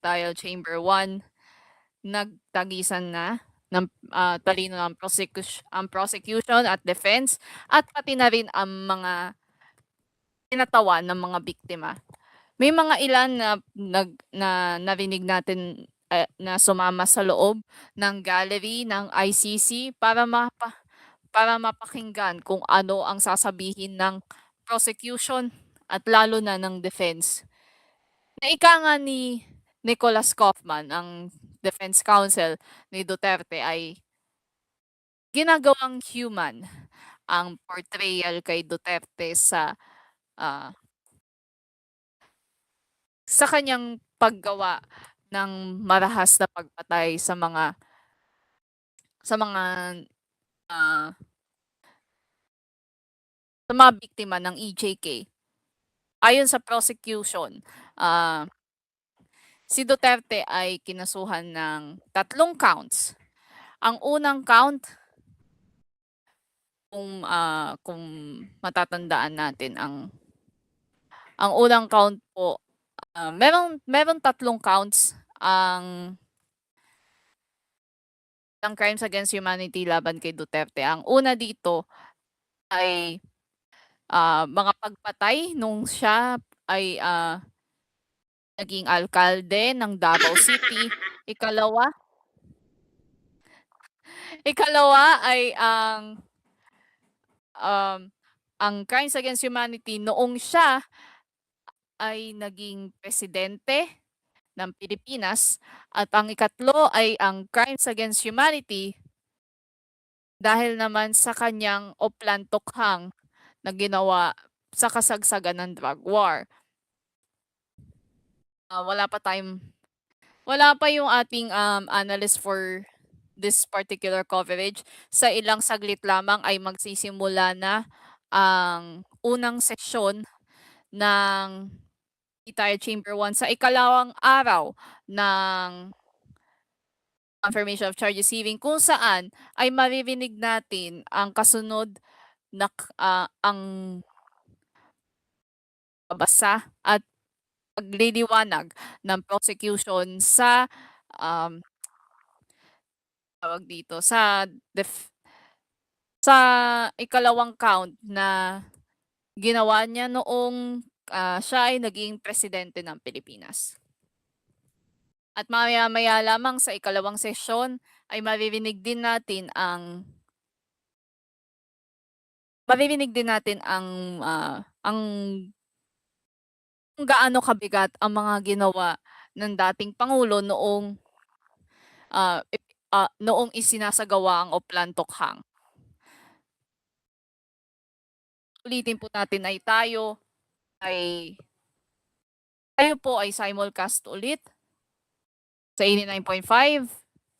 Trial Chamber 1, nagtagisan na ng talino ng prosecution at defense at pati na rin ang mga kinatawan ng mga biktima. May mga ilan na narinig natin na sumama sa loob ng gallery ng ICC para mapakinggan kung ano ang sasabihin ng prosecution at lalo na ng defense. Na ika nga ni Nicholas Kaufman, ang defense counsel ni Duterte, ay ginagawang human ang portrayal kay Duterte sa kanyang paggawa ng marahas na pagpatay sa mga ah, sa mga biktima ng EJK. Ayon sa prosecution, si Duterte ay kinasuhan ng 3 counts. Ang unang count, kung matatandaan natin, ang unang count po, meron 3 counts ng crimes against humanity laban kay Duterte. Ang una dito ay mga pagpatay nung siya ay naging alkalde ng Davao City. Ikalawa ay ang crimes against humanity noong siya ay naging presidente ng Pilipinas, at ang ikatlo ay ang crimes against humanity dahil naman sa kanyang oplantokhang na ginawa sa kasagsagan ng drug war. Wala pa yung ating analyst for this particular coverage. Sa ilang saglit lamang ay magsisimula na ang unang sesyon ng Trial Chamber 1 sa ikalawang araw ng confirmation of charges hearing, kung saan ay maririnig natin ang kasunod na ang babasa at pagliliwanag ng prosecution sa sa ikalawang count na ginawa niya noong siya ay naging presidente ng Pilipinas. At maya-maya lamang sa ikalawang sesyon ay maririnig din natin ang kung gaano kabigat ang mga ginawa ng dating Pangulo noong isinasagawa ang oplantokhang. Ulitin po natin ay tayo po ay simulcast ulit sa 89.5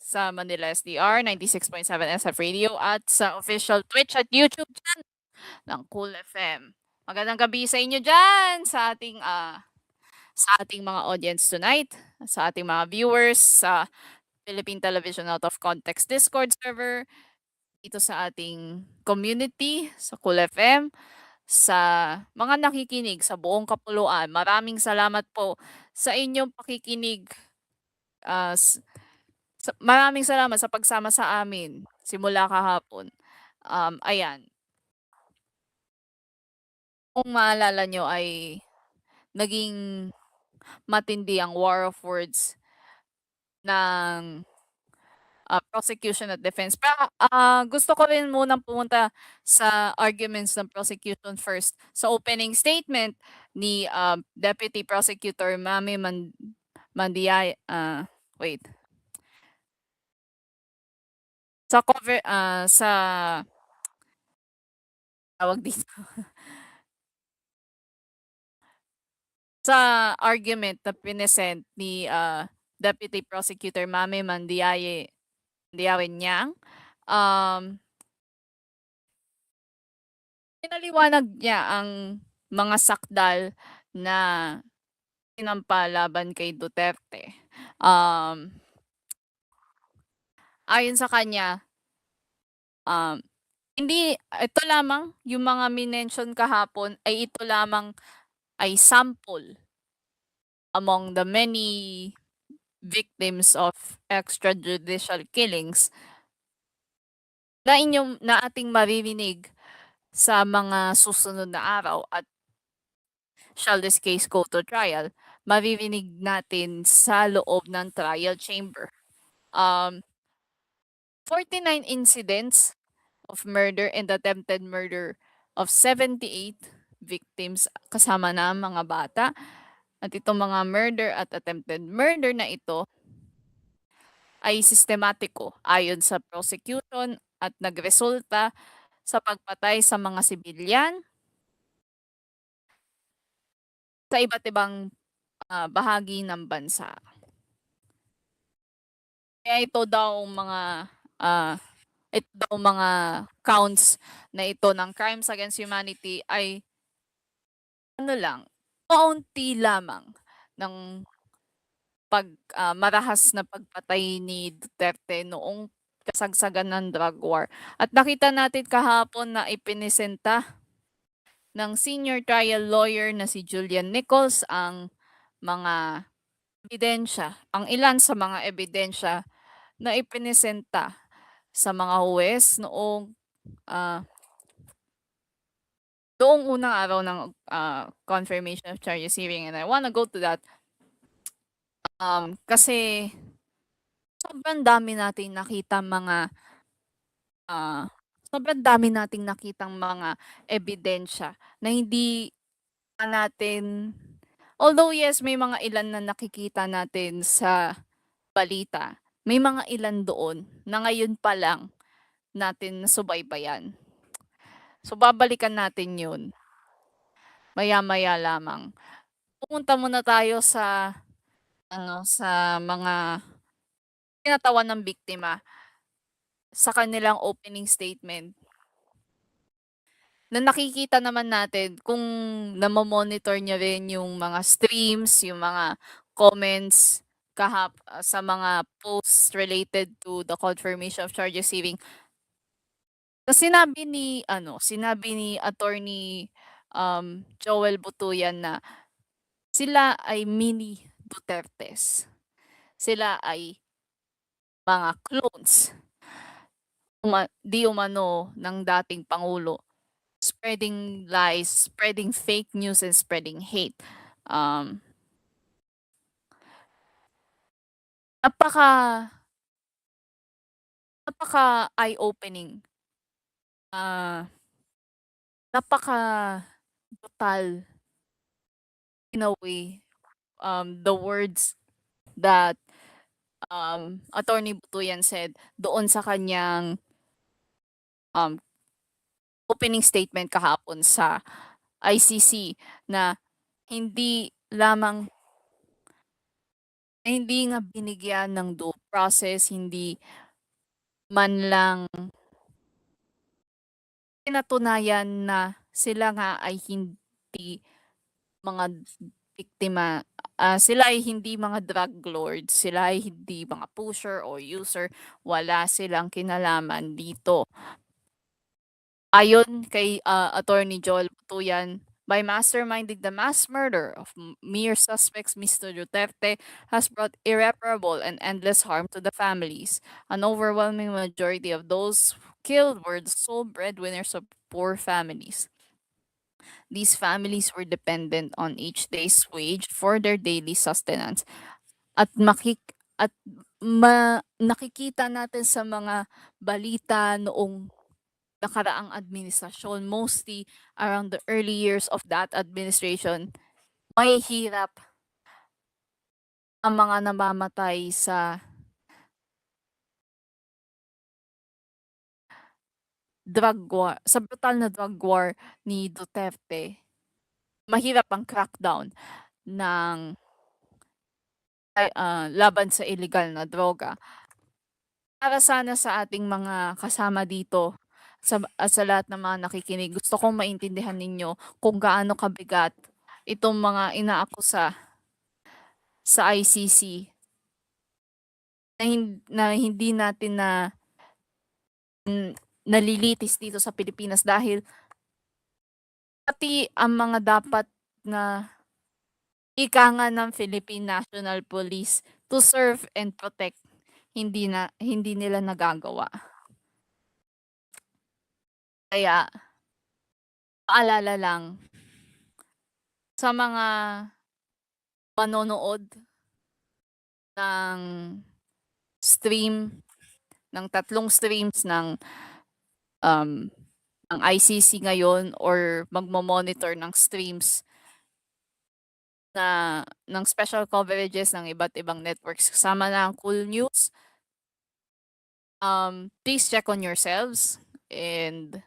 sa Manila SDR, 96.7 SF Radio at sa official Twitch at YouTube channel ng Cool FM. Magandang gabi sa inyo dyan sa ating mga audience tonight, sa ating mga viewers sa Philippine Television Out of Context Discord server, dito sa ating community sa Cool FM, sa mga nakikinig sa buong kapuluan. Maraming salamat po sa inyong pakikinig. Maraming salamat sa pagsama sa amin simula kahapon. Ayan. Kung maalala nyo ay naging matindi ang war of words ng prosecution at defense. Pero gusto ko rin munang pumunta sa arguments ng prosecution first. Sa opening statement ni Deputy Prosecutor Mami Mandiay, sa argument na pinesent ni Deputy Prosecutor Mami Mandiay Nyang, pinaliwanag niya ang mga sakdal na sinampa laban kay Duterte. Ayon sa kanya, hindi ito lamang yung mga minention kahapon ay sample among the many victims of extrajudicial killings na ating maririnig sa mga susunod na araw at shall this case go to trial, maririnig natin sa loob ng trial chamber. 49 incidents of murder and attempted murder of 78 victims kasama na ang mga bata. At itong mga murder at attempted murder na ito ay sistematiko ayon sa prosecution at nagresulta sa pagpatay sa mga sibilyan sa iba't ibang bahagi ng bansa. Kaya ito daw mga counts na ito ng crimes against humanity ay kaunti lamang ng marahas na pagpatay ni Duterte noong kasagsagan ng drug war. At nakita natin kahapon na ipinisenta ng senior trial lawyer na si Julian Nichols ang mga ilan sa mga ebidensya na ipinisenta sa mga huwes noong unang araw ng confirmation of charges hearing, and I wanna go to that kasi sobrang dami nating nakitang mga ebidensya na hindi natin, although yes, may mga ilan na nakikita natin sa balita, may mga ilan doon na ngayon pa lang natin nasubaybayan. So babalikan natin yun maya-maya lamang. Pumunta muna tayo sa mga kinatawan ng biktima sa kanilang opening statement. Na nakikita naman natin kung namo-monitor niya rin yung mga streams, yung mga comments sa mga posts related to the confirmation of charges hearing. Na sinabi ni Attorney Joel Butuyan na sila ay mini Dutertes. Sila ay mga clones di umano ng dating Pangulo, spreading lies, spreading fake news, and spreading hate. Napaka eye-opening. Napaka brutal in a way, the words that Attorney Butuyan said doon sa kanyang opening statement kahapon sa ICC na hindi nga binigyan ng due process, hindi man lang pinatunayan na sila nga ay hindi mga biktima, sila ay hindi mga drug lords, sila ay hindi mga pusher o user, wala silang kinalaman dito. Ayon kay Attorney Joel Butuyan, by masterminding the mass murder of mere suspects, Mr. Duterte has brought irreparable and endless harm to the families. An overwhelming majority of those killed were the sole breadwinners of poor families. These families were dependent on each day's wage for their daily sustenance. At nakikita natin sa mga balita noong nakaraang administrasyon, mostly around the early years of that administration, may hirap ang mga namamatay sa brutal na drug war ni Duterte. Mahirap ang crackdown ng laban sa illegal na droga. Para sana sa ating mga kasama dito, sa lahat ng mga nakikinig, gusto kong maintindihan ninyo kung gaano kabigat itong mga inaakusa sa ICC na hindi natin nalilitis dito sa Pilipinas dahil pati ang mga dapat na ika nga ng Philippine National Police to serve and protect, hindi nila nagagawa. Kaya paalala lang sa mga manonood ng stream, ng tatlong streams um, ng ICC ngayon or magmo-monitor ng streams ng special coverages ng iba't ibang networks kasama na ang koolNews. Please check on yourselves, and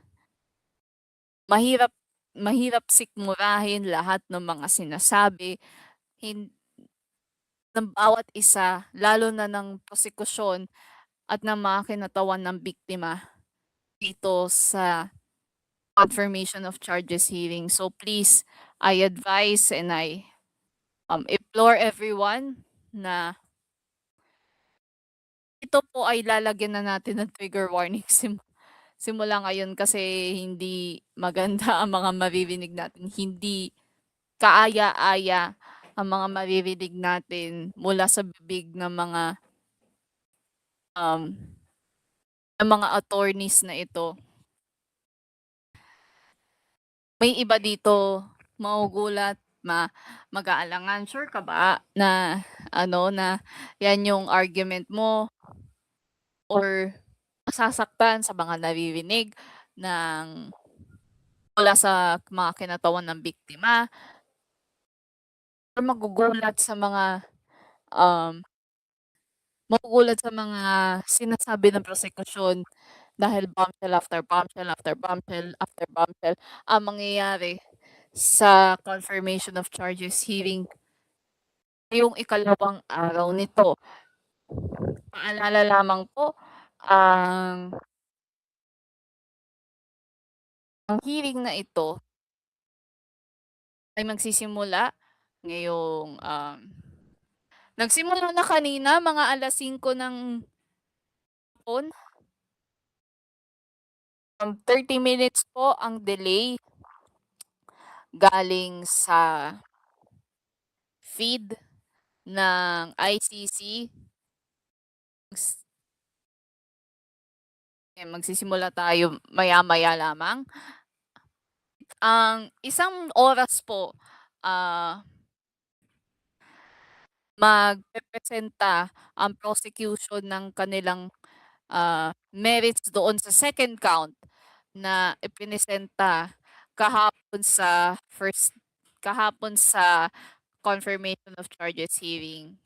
mahirap mahirap sikmurahin lahat ng mga sinasabi ng bawat isa, lalo na ng prosekusyon at ng mga kinatawan ng biktima dito sa confirmation of charges hearing. So please, I advise and I implore everyone na ito po ay lalagyan na natin ng trigger warning simula ngayon, kasi hindi maganda ang mga maririnig natin. Hindi kaaya-aya ang mga maririnig natin mula sa bibig um, ng mga attorneys na ito. May iba dito magugulat, mag-aalangan, sure ka ba na na yan yung argument mo, or masasaktan sa mga naririnig mula sa mga kinatawan ng biktima, or um, magugulat sa mga sinasabi ng prosekusyon, dahil bombshell after bombshell after bombshell after bombshell ang mangyayari sa confirmation of charges hearing yung ikalawang araw nito. Paalala lamang po, ang hearing na ito ay magsisimula ngayong nagsimula na kanina mga 5:00 ng hapon. 30 minutes po ang delay galing sa feed ng ICC. Magsisimula tayo maya-maya lamang. Ang isang oras po, magpepresenta ang prosecution ng kanilang merits doon sa second count na ipinesenta kahapon sa confirmation of charges hearing.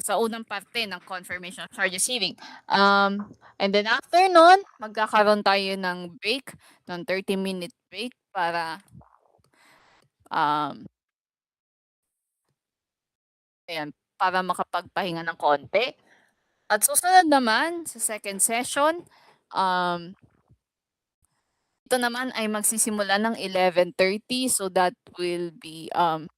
Sa unang parte ng confirmation of charges hearing. And then after nun, magkakaroon tayo ng break, ng 30-minute break para para makapagpahinga ng konti. At susunod naman sa second session, ito naman ay magsisimula ng 11:30, so that will be around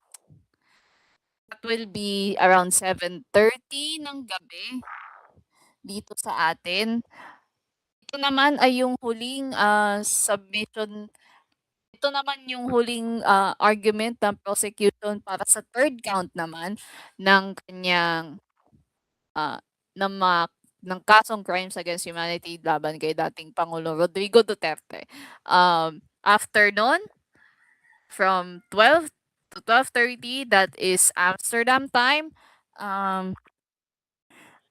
7:30 ng gabi dito sa atin. Ito naman ay yung huling submission. Ito naman yung huling argument ng prosecution para sa third count naman ng kanyang ng mga ng kasong crimes against humanity laban kay dating Pangulo Rodrigo Duterte. After nun, from 12 to 12:30, that is Amsterdam time.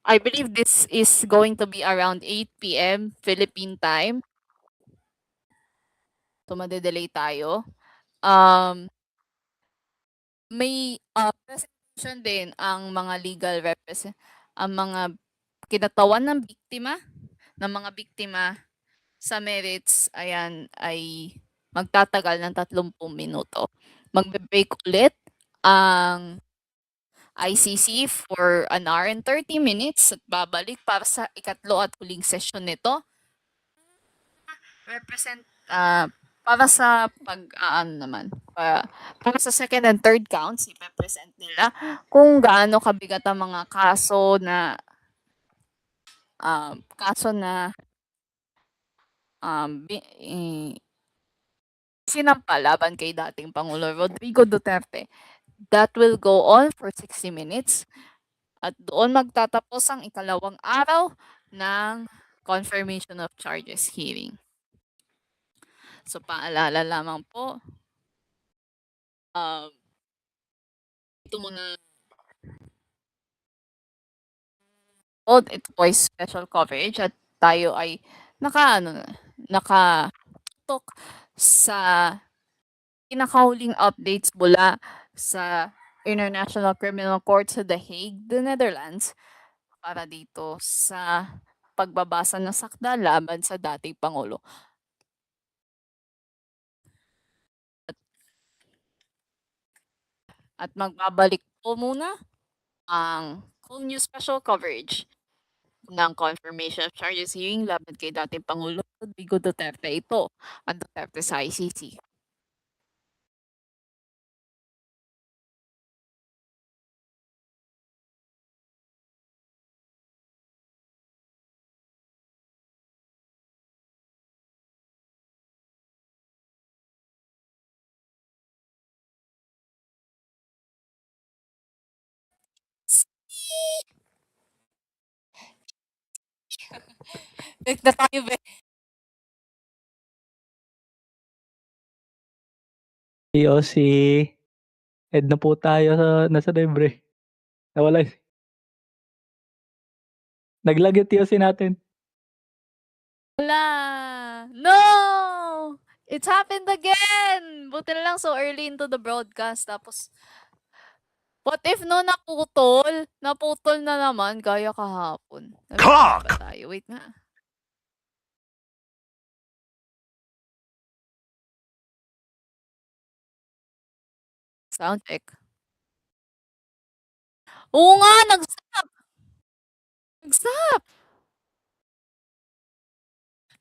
I believe this is going to be around 8 p.m. Philippine time. So, madedelay tayo. May presentation din ang mga legal ang mga kinatawan ng mga biktima sa merits, ayan, ay magtatagal ng 30 minuto. Magbe-break ulit ang ICC for 1 hour and 30 minutes at babalik para sa ikatlo at huling session nito. Para sa para sa second and third counts, ipe-present nila kung gaano kabigat ang mga kaso na sinampa laban kay dating Pangulo Rodrigo Duterte That will go on for 60 minutes. At doon magtatapos ang ikalawang araw ng confirmation of charges hearing. So paalala lamang po, ito muna ito po ay special coverage at tayo ay nakatok sa pinakahuling updates mula sa International Criminal Court sa The Hague, the Netherlands, para dito sa pagbabasa ng sakda laban sa dating Pangulo. At magbabalik po muna ang koolNews special coverage ng confirmation of charges hearing laban kay dating Pangulo Rodrigo Duterte. Ito ang Duterte sa ICC. Break na tayo, be. TOC, head na po tayo sa nasa libre. Nawala. Naglag yung TOC natin. Wala. No! It's happened again! Buti na lang so early into the broadcast. Tapos, what if no naputol? Naputol na naman gaya kahapon. Cock! Pa tayo. Wait nga. Sound check. Oo nga, nag-stop! Nag-stop!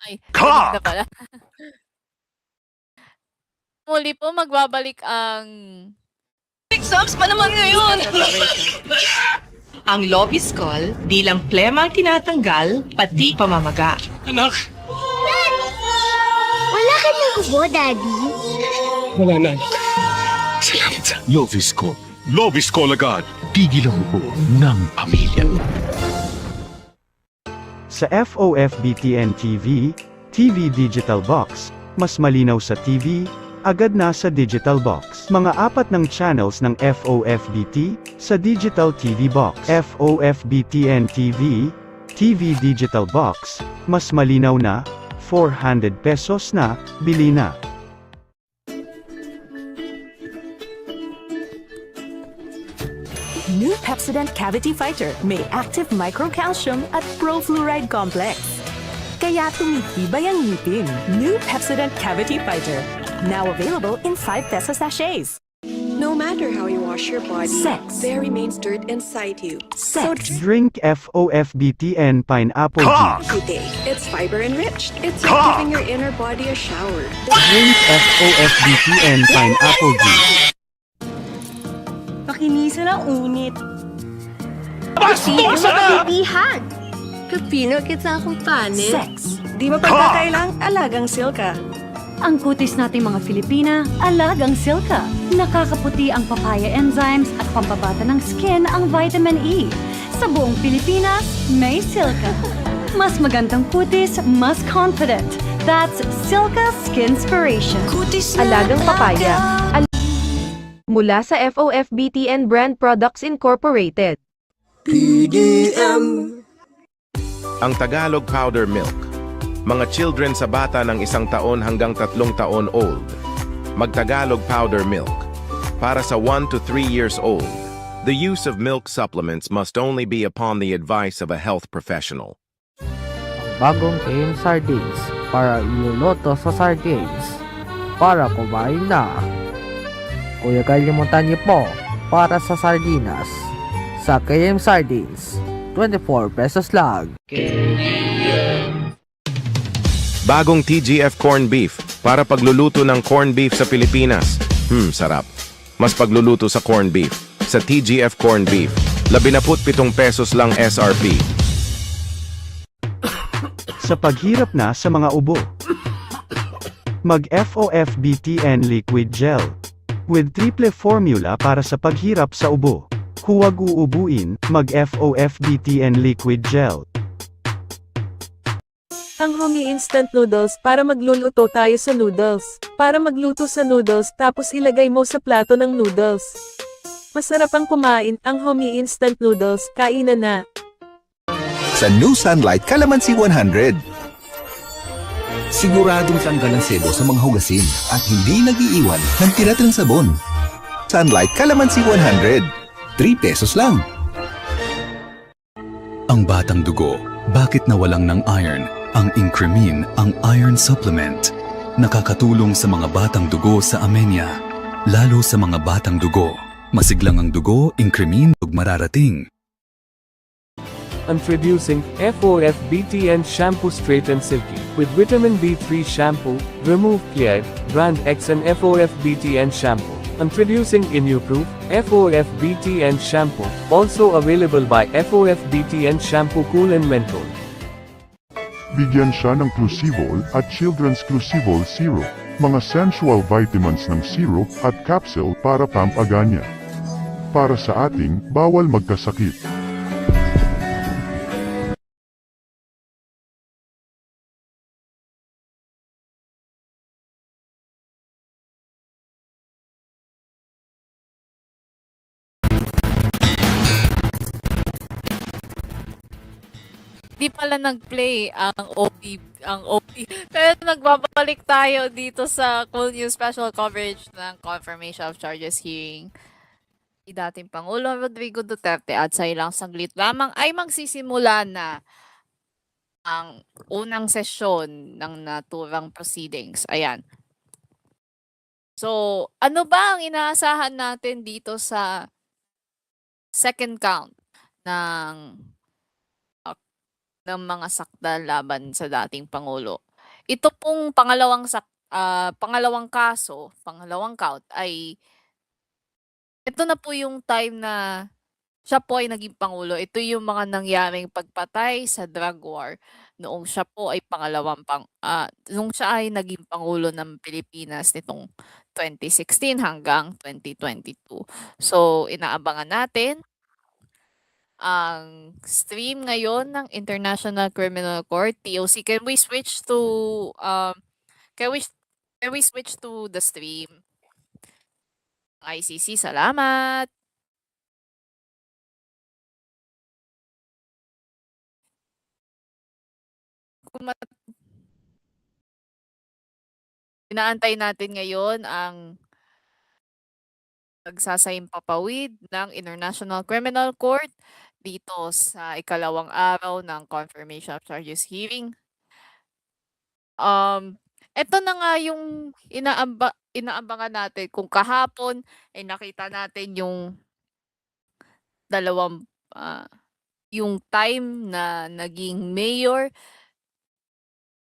Ay, dinig na pala. Muli po, magbabalik ang Exams pa naman ngayon! Ang Lobiscol, di lang plema ang tinatanggal, pati pamamaga. Anak! Wala ka ng ubo, Daddy. Wala na. Salamat sa Lovisco. Lovisco agad. Tigil ang ubo ng pamilya. Sa FOFBTN TV, TV Digital Box, mas malinaw sa TV, agad na sa Digital Box. Mga 4 ng channels ng FOFBT, sa Digital TV Box. FOFBTN TV, TV Digital Box, mas malinaw na, 400 pesos na, bili na. New Pepsodent Cavity Fighter may active microcalcium at profluoride complex. Kaya tumitibay ang ngipin. New Pepsodent Cavity Fighter. Now available in 5 peso sachets. No matter how you wash your body, Sex. there remains dirt inside you. Sex. Drink FOFBTN Pineapple Cock! Juice. Today, it's fiber enriched. It's like Cock! giving your inner body a shower. Drink FOFBTN Pineapple Juice. Pakinisan ang unit. Bastos na! Bihag! Kapino kita akong panin. Sex. Di ba pagkakailang alagang silka? Ang kutis nating mga Filipina, alagang silka. Nakakaputi ang papaya enzymes at pampabata ng skin ang vitamin E. Sa buong Pilipinas, may silka. Mas magandang kutis, mas confident. That's Silka Skinspiration. Kutis Alagang papaya. Mula sa FOFBTN Brand Products Incorporated. Ang Tagalog Powder Milk. Mga children sa bata ng 1 taon hanggang 3 taon old. Mag-Tagalog Powder Milk. Para sa 1 to 3 years old. The use of milk supplements must only be upon the advice of a health professional. Bagong KM Sardines para iluluto sa sardines. Para kumain na. Kuya kalimutan niyo po para sa sardinas. Sa KM Sardines, 24 pesos lang. Bagong TGF Corn Beef para pagluluto ng corn beef sa Pilipinas. Sarap. Mas pagluluto sa corn beef. Sa TGF Corn Beef, 17 pesos lang SRP. Sa paghirap na sa mga ubo. Mag FOFBTN Liquid Gel. With triple formula para sa paghirap sa ubo. Huwag uubuin, mag-FOFBTN liquid gel. Ang Homie Instant Noodles para magluluto tayo sa noodles. Para magluto sa noodles tapos ilagay mo sa plato ng noodles. Masarap ang kumain, ang Homie Instant Noodles, kainan na. Sa New Sunlight Calamansi 100. Siguradong tanggal ang sebo sa mga hugasin at hindi nag-iiwan ng tiratirang sabon. Sunlight Calamansi 100. 3 pesos lang. Ang batang dugo, bakit nawalang ng iron? Ang Incremin, ang iron supplement. Nakakatulong sa mga batang dugo sa anemia, lalo sa mga batang dugo. Masiglang ang dugo, Incremin, ug mararating. Introducing FOFBTN Shampoo Straight and Silky. With Vitamin B3 Shampoo, remove cleared, Brand X and FOFBTN Shampoo. Introducing Inuproof, FOFBTN Shampoo. Also available by FOFBTN Shampoo Cool and Menthol. Bigyan siya ng Clusivol at Children's Clusivol Syrup, mga sensual vitamins ng syrup at capsule para pampaganya. Para sa ating bawal magkasakit. Di pala nag-play ang OP. Pero nagbabalik tayo dito sa koolNews special coverage ng confirmation of charges hearing. Dating Pangulo Rodrigo Duterte at sa ilang saglit lamang ay magsisimula na ang unang sesyon ng naturang proceedings. Ayan. So, ano ba ang inaasahan natin dito sa second count ng mga sakdal laban sa dating Pangulo? Ito pong pangalawang count ay ito na po yung time na siya po ay naging Pangulo. Ito yung mga nangyaring pagpatay sa drug war noong siya po ay nung siya ay naging Pangulo ng Pilipinas nitong 2016 hanggang 2022. So, inaabangan natin ang stream ngayon ng International Criminal Court, TOC. Can we switch to the stream? ICC, salamat. Inaantay natin ngayon ang nagsasayang papawid ng International Criminal Court dito sa ikalawang araw ng confirmation of charges hearing. Ito na nga yung inaabangan natin. Kung kahapon ay nakita natin yung yung time na naging mayor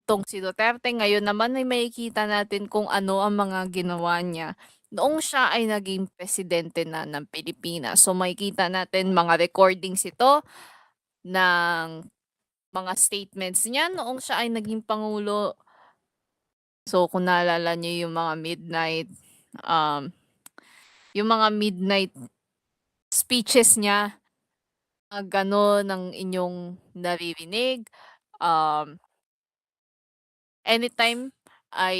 tong si Duterte, ngayon naman ay makikita natin kung ano ang mga ginawa niya noong siya ay naging presidente na ng Pilipinas. So makikita natin mga recordings ito ng mga statements niya noong siya ay naging Pangulo. So kung naalala niyo yung mga midnight speeches niya, gano'n ang inyong naririnig. Anytime ay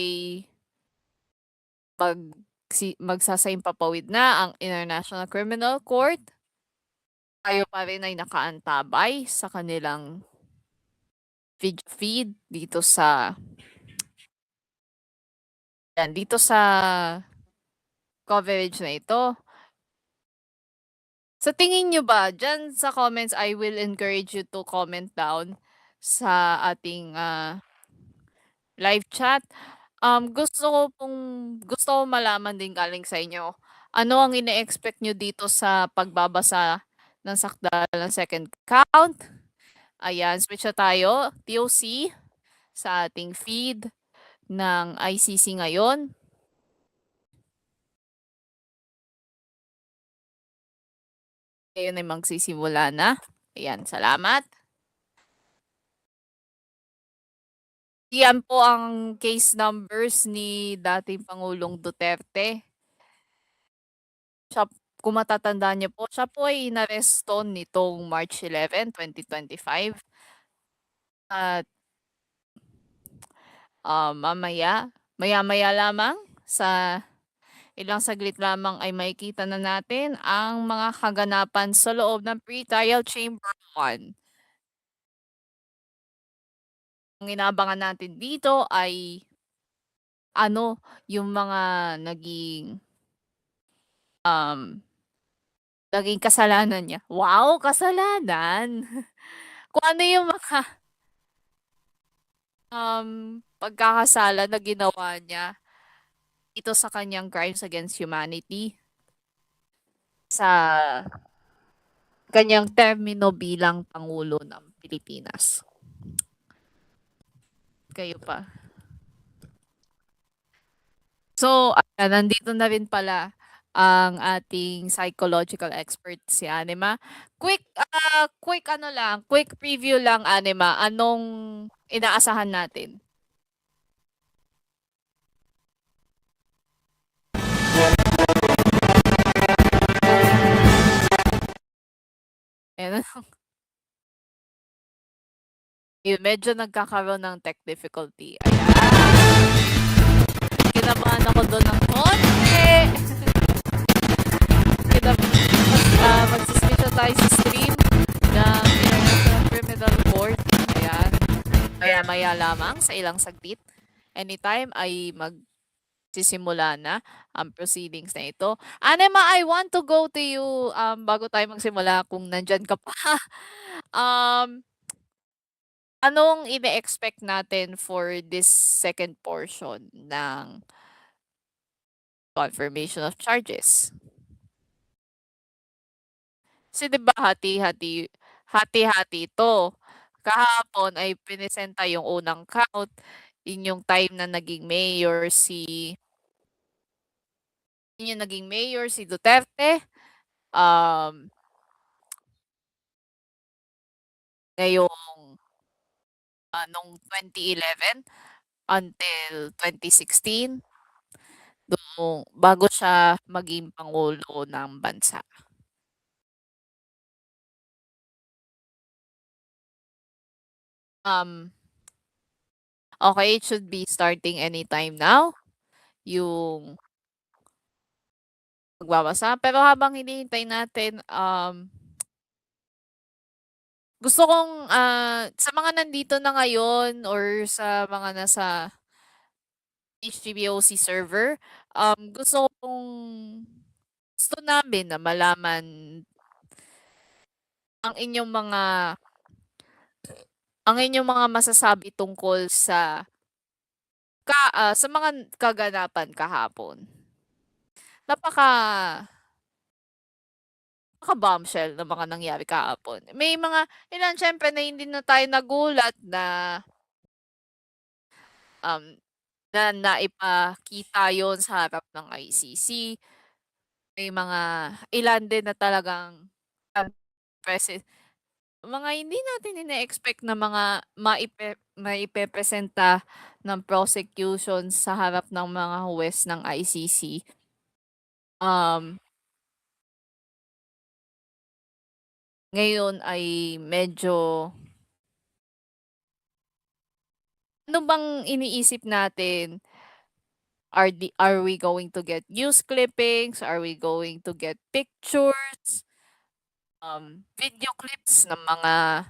magsasayang papawid na ang International Criminal Court, tayo pa rin ay nakaantabay sa kanilang feed dito sa coverage na ito. Sa tingin nyo ba, dyan sa comments, I will encourage you to comment down sa ating live chat. Gusto ko malaman din galing sa inyo. Ano ang ine-expect nyo dito sa pagbabasa ng sakdal ng second count? Ayan, switch na tayo. TOC sa ating feed ng ICC ngayon. Ngayon ay magsisimula na. Ayan, salamat. Yan po ang case numbers ni dating Pangulong Duterte. siya, kung matatandaan niyo po, siya po ay inaresto nitong March 11, 2025. At maya-maya lamang sa ilang saglit lamang ay makikita na natin ang mga kaganapan sa loob ng pre-trial chamber 1. Ang inaabangan natin dito ay ano yung mga naging kasalanan niya. Wow, kasalanan! Kung ano yung mga pagkakasala na ginawa niya ito sa kanyang crimes against humanity sa kanyang termino bilang Pangulo ng Pilipinas. Kayo pa. So, nandito na rin pala ang ating psychological expert si Anima. Quick preview lang Anima. Anong inaasahan natin? Yun, medyo nagkakaroon ng tech difficulty. Ayan. Kinabahan ako doon ng konti. Magsiswitch tayo sa stream ng International Criminal Court. Ayan. Maya lamang sa ilang saglit. Anytime ay magsisimula na ang proceedings na ito. Anima, I want to go to you bago tayo magsimula kung nandyan ka pa. Anong ine-expect natin for this second portion ng confirmation of charges? Kasi 'di ba hati-hati ito. Kahapon ay pinesenta yung unang count, yun yung time na naging mayor si Duterte. Ngayong nung 2011 until 2016 bago siya maging pangulo ng bansa. Okay, it should be starting anytime now yung pagbabasa. Pero habang hinihintay natin, gusto kong sa mga nandito na ngayon or sa mga nasa HGBOC server, gusto namin na malaman ang inyong mga masasabi tungkol sa mga kaganapan kahapon. Napaka-bombshell na mga nangyari kahapon. May mga ilan syempre na hindi na tayo nagulat na naipakita yon sa harap ng ICC. May mga ilan din na talagang mga hindi natin ine-expect na mga maipepresenta ng prosecution sa harap ng mga huwes ng ICC. Ngayon ay medyo ano bang iniisip natin? Are we going to get news clippings? Are we going to get pictures? Video clips ng mga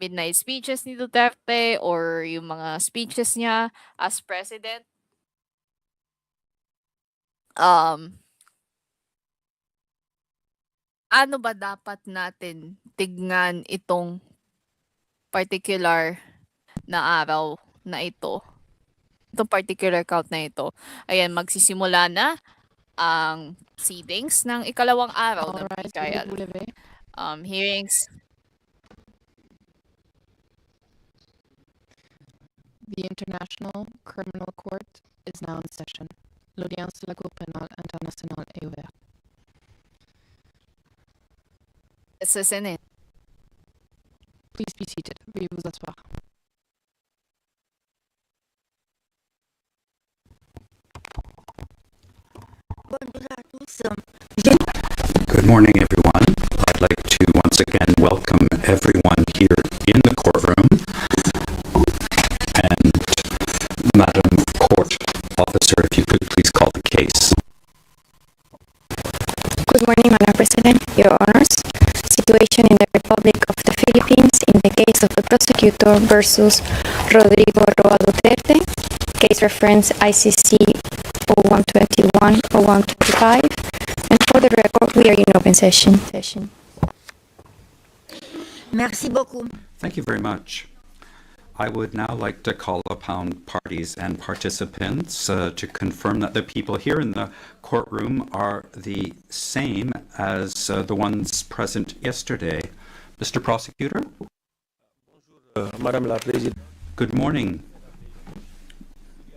midnight speeches ni Duterte or yung mga speeches niya as president? Ano ba dapat natin tignan itong particular na araw na ito? Itong particular count na ito. Ayan, magsisimula na ang proceedings ng ikalawang araw ng pre-trial hearings. The International Criminal Court is now in session. L'audience de la Cour pénale internationale est ouverte. Please be seated. Veuillez vous asseoir. Bonjour à tous. Je morning, everyone. I'd like to once again welcome everyone here in the courtroom. And Madam Court Officer, if you could please call the case. Good morning, Madam President, Your Honors. Situation in the Republic of the Philippines in the case of the prosecutor versus Rodrigo Roa Duterte. Case reference ICC 0121 0125. And for the record, we are in open session. Merci beaucoup. Thank you very much. I would now like to call upon parties and participants to confirm that the people here in the courtroom are the same as the ones present yesterday. Mr. Prosecutor? Madame la Présidente. Good morning,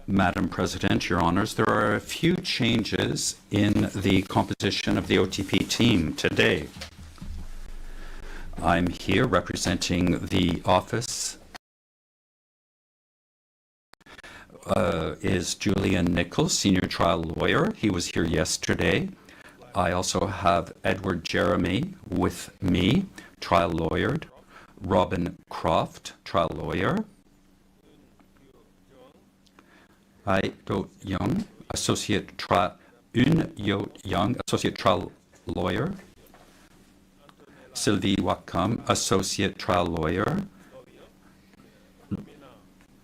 Madam President, Your Honors. There are a few changes in the composition of the OTP team today. I'm here representing the office is Julian Nichols, senior trial lawyer. He was here yesterday. I also have Edward Jeremy with me, trial lawyer. Robin Croft, trial lawyer. Do Young, associate trial lawyer. Sylvie Wakam, associate trial lawyer.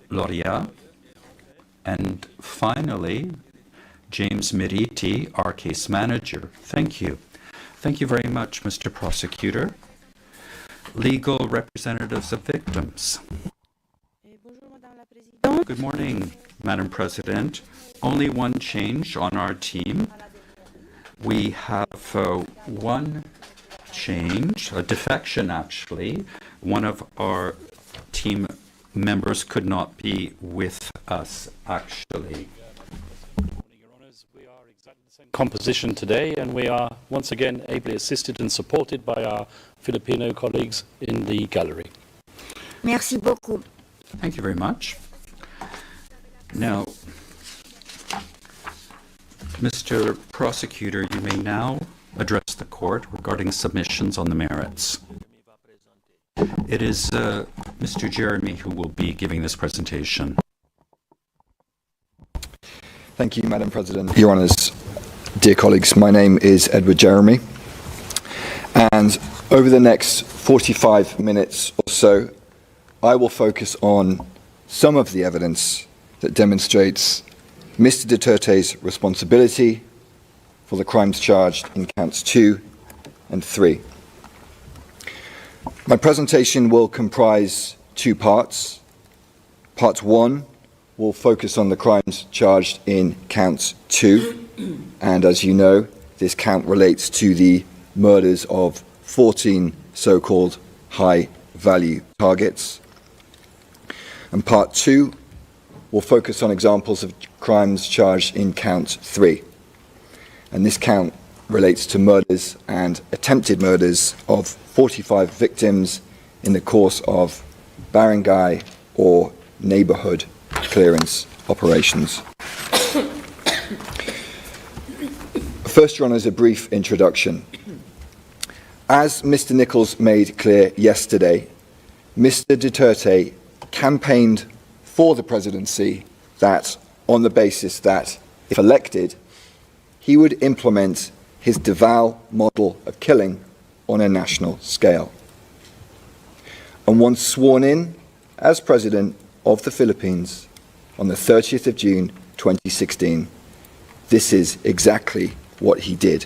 Loria. And finally, James Miriti, our case manager. Thank you. Thank you very much, Mr. Prosecutor. Legal representatives of victims. Good morning, Madam President. Only one change on our team. We have one change, a defection actually. One of our team members could not be with us actually. Your Honours, we are exactly the same composition today, and we are once again ably assisted and supported by our Filipino colleagues in the gallery. Merci beaucoup. Thank you very much. Now, Mr. Prosecutor, you may now address the court regarding submissions on the merits. It is Mr. Jeremy who will be giving this presentation. Thank you, Madam President. Your Honours, dear colleagues, my name is Edward Jeremy, and over the next 45 minutes or so, I will focus on some of the evidence that demonstrates Mr. Duterte's responsibility for the crimes charged in counts 2 and 3. My presentation will comprise two parts. Part 1 will focus on the crimes charged in count 2, and as you know, this count relates to the murders of 14 so-called high-value targets. And part 2 will focus on examples of crimes charged in count 3. And this count relates to murders and attempted murders of 45 victims in the course of barangay or neighborhood clearance operations. First, Your Honours, a brief introduction. As Mr. Nichols made clear yesterday, Mr. Duterte campaigned for the presidency that, on the basis that, if elected, he would implement his Davao model of killing on a national scale. And once sworn in as President of the Philippines on the 30th of June 2016, this is exactly what he did.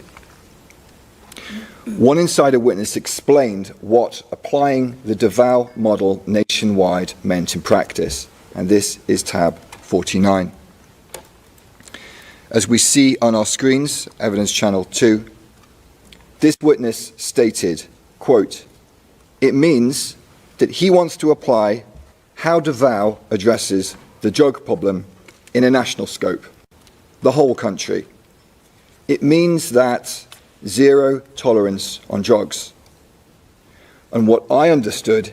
One insider witness explained what applying the Davao model nationwide meant in practice, and this is tab 49. As we see on our screens, Evidence Channel 2, this witness stated, quote, "It means that he wants to apply how Davao addresses the drug problem in a national scope, the whole country. It means that zero tolerance on drugs. And what I understood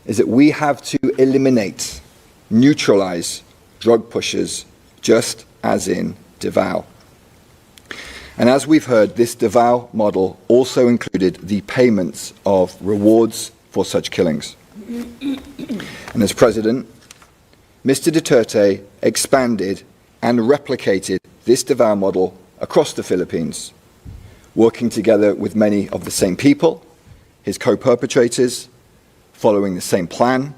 is that we have to eliminate, neutralize drug pushers just as in Davao." And as we've heard, this Davao model also included the payments of rewards for such killings. And as President, Mr. Duterte expanded and replicated this Davao model across the Philippines, working together with many of the same people, his co-perpetrators, following the same plan,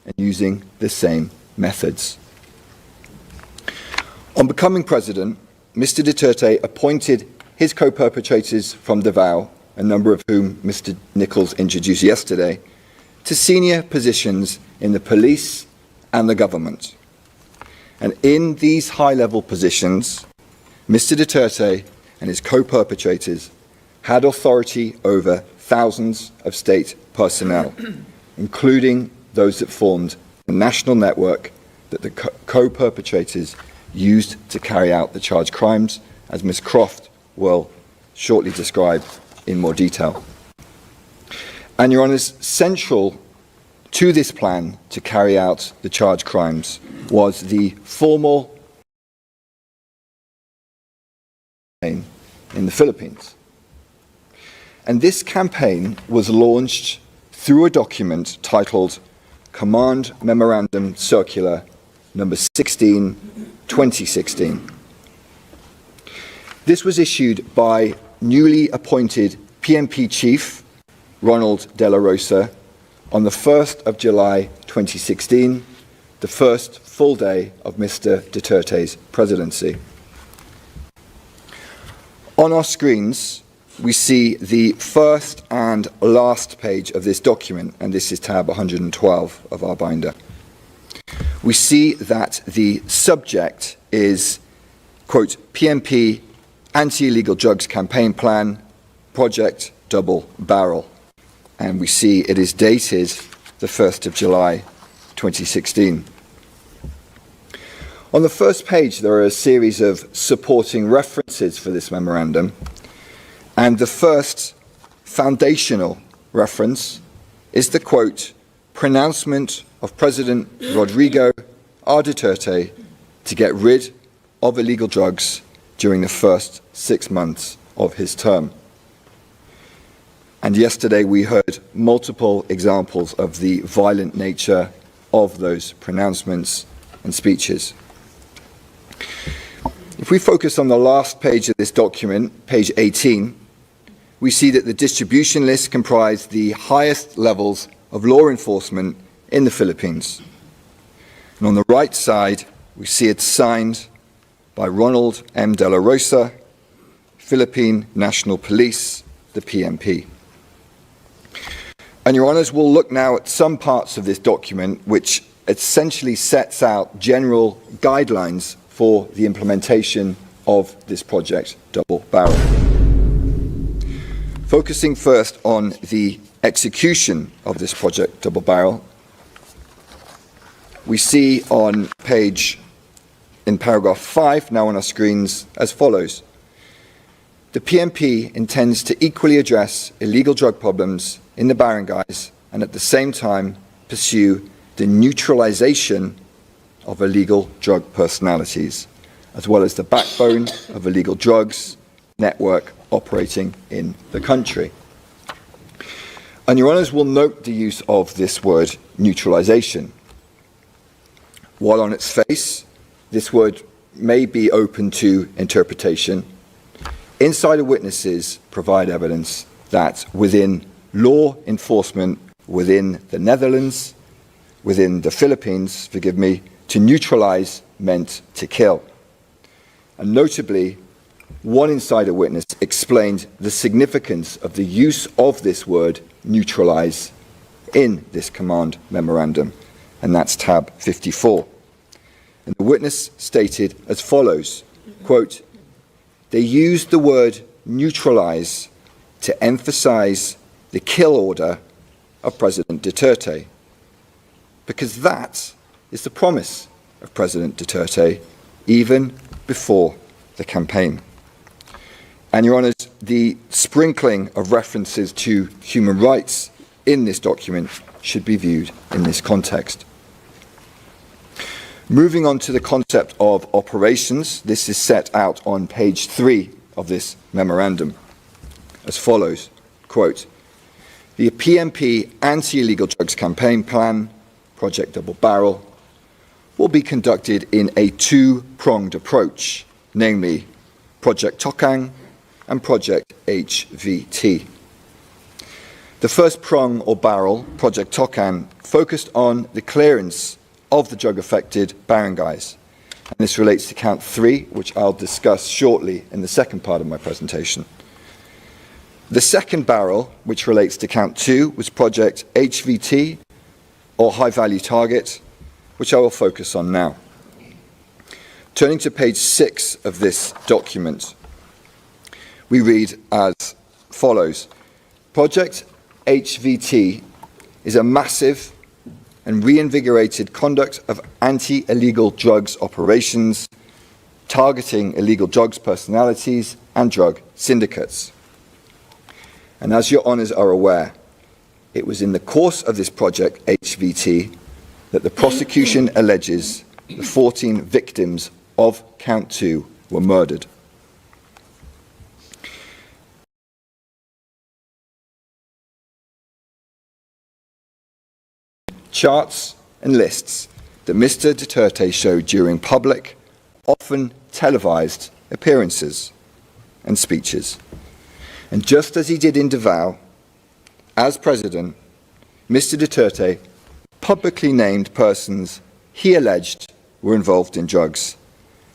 and using the same methods. On becoming president, Mr. Duterte appointed his co-perpetrators from Davao, a number of whom Mr. Nichols introduced yesterday, to senior positions in the police and the government. And in these high-level positions, Mr. Duterte and his co-perpetrators had authority over thousands of state personnel, including those that formed the national network that the co-perpetrators used to carry out the charged crimes, as Ms. Croft will shortly describe in more detail. And Your Honours, central to this plan to carry out the charged crimes was the formal campaign in the Philippines. And this campaign was launched through a document titled Command Memorandum Circular number 16, 2016. This was issued by newly appointed PNP Chief Ronald De La Rosa on the 1st of July 2016, the first full day of Mr. Duterte's presidency. On our screens, we see the first and last page of this document, and this is tab 112 of our binder. We see that the subject is, quote, PNP Anti-Illegal Drugs Campaign Plan, Project Double Barrel. And we see it is dated the 1st of July 2016. On the first page, there are a series of supporting references for this memorandum. And the first foundational reference is the, quote, pronouncement of President Rodrigo R. Duterte to get rid of illegal drugs during the first 6 months of his term. And yesterday we heard multiple examples of the violent nature of those pronouncements and speeches. If we focus on the last page of this document, page 18, we see that the distribution list comprised the highest levels of law enforcement in the Philippines. And on the right side, we see it signed by Ronald M. De La Rosa, Philippine National Police, the PNP. And Your Honours, we'll look now at some parts of this document which essentially sets out general guidelines for the implementation of this project, Double Barrel. Focusing first on the execution of this project, Double Barrel, we see on in paragraph 5, now on our screens, as follows. The PNP intends to equally address illegal drug problems in the barangays and at the same time pursue the neutralization of illegal drug personalities, as well as the backbone of illegal drugs network operating in the country. And Your Honours will note the use of this word neutralization. While on its face, this word may be open to interpretation, insider witnesses provide evidence that within law enforcement within the Netherlands, within the Philippines, forgive me, to neutralize meant to kill. And notably, one insider witness explained the significance of the use of this word neutralize in this command memorandum, and that's tab 54. And the witness stated as follows, quote, they used the word neutralize to emphasize the kill order of President Duterte, because that is the promise of President Duterte even before the campaign. And Your Honours, the sprinkling of references to human rights in this document should be viewed in this context. Moving on to the concept of operations, this is set out on page 3 of this memorandum as follows, quote, "The PMP Anti-Illegal Drugs Campaign Plan, Project Double Barrel, will be conducted in a two-pronged approach, namely Project Tokang and Project HVT. The first prong or barrel, Project Tokang, focused on the clearance of the drug-affected barangays. And this relates to count 3, which I'll discuss shortly in the second part of my presentation. The second barrel, which relates to count 2, was Project HVT, or High Value Target, which I will focus on now. Turning to page 6 of this document, we read as follows. Project HVT is a massive and reinvigorated conduct of anti-illegal drugs operations, targeting illegal drugs personalities and drug syndicates. And as your honours are aware, it was in the course of this project HVT that the prosecution alleges the 14 victims of count 2 were murdered. Charts and lists that Mr. Duterte showed during public, often televised appearances and speeches. And just as he did in Davao, as President, Mr. Duterte publicly named persons he alleged were involved in drugs,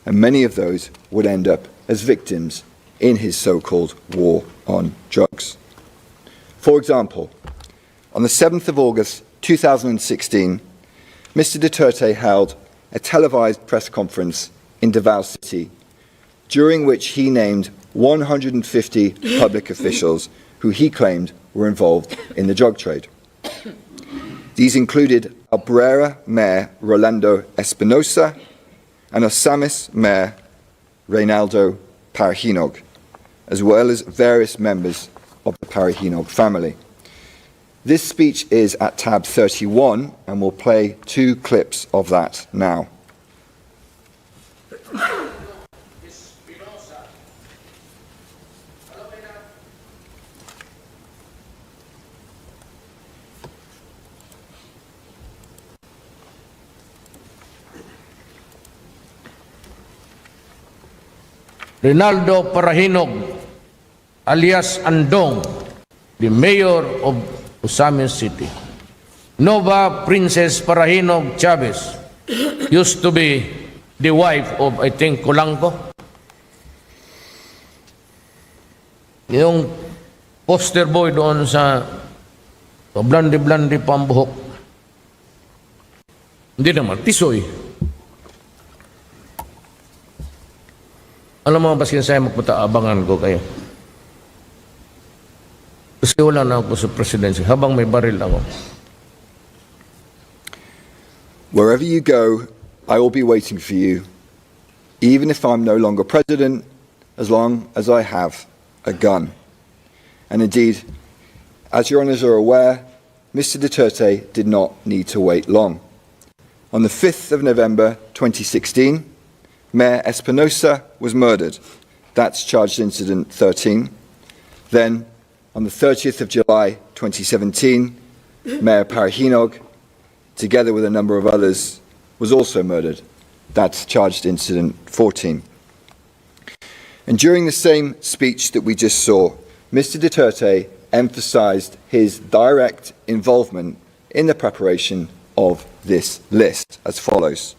and many of those would end up as victims in his so-called war on drugs. For example, on the 7th of August 2016, Mr. Duterte held a televised press conference in Davao City, during which he named 150 public officials who he claimed were involved in the drug trade. These included Albrera Mayor Rolando Espinosa and Osamis Mayor Reynaldo Parahinog, as well as various members of the Parahinog family. This speech is at tab 31, and we'll play 2 clips of that now. Reynaldo Parahinog, alias Andong, the mayor of Osamis City. Nova Princess Parahinog Chavez used to be the wife of, I think, Colanco. Yung poster boy doon sa blandi-blandi pambuhok. Hindi naman, tisoy. Alam mo, baskin saya magpunta, abangan ko kayo. Kasi wala na ako sa presidency, habang may baril ako. Wherever you go, I will be waiting for you, even if I'm no longer president, as long as I have a gun. And indeed, as your honours are aware, Mr. Duterte did not need to wait long. On the 5th of November 2016, Mayor Espinosa was murdered. That's charged incident 13. Then, on the 30th of July 2017, Mayor Parahinog, together with a number of others, was also murdered. That's charged incident 14. And during the same speech that we just saw, Mr. Duterte emphasized his direct involvement in the preparation of this list as follows.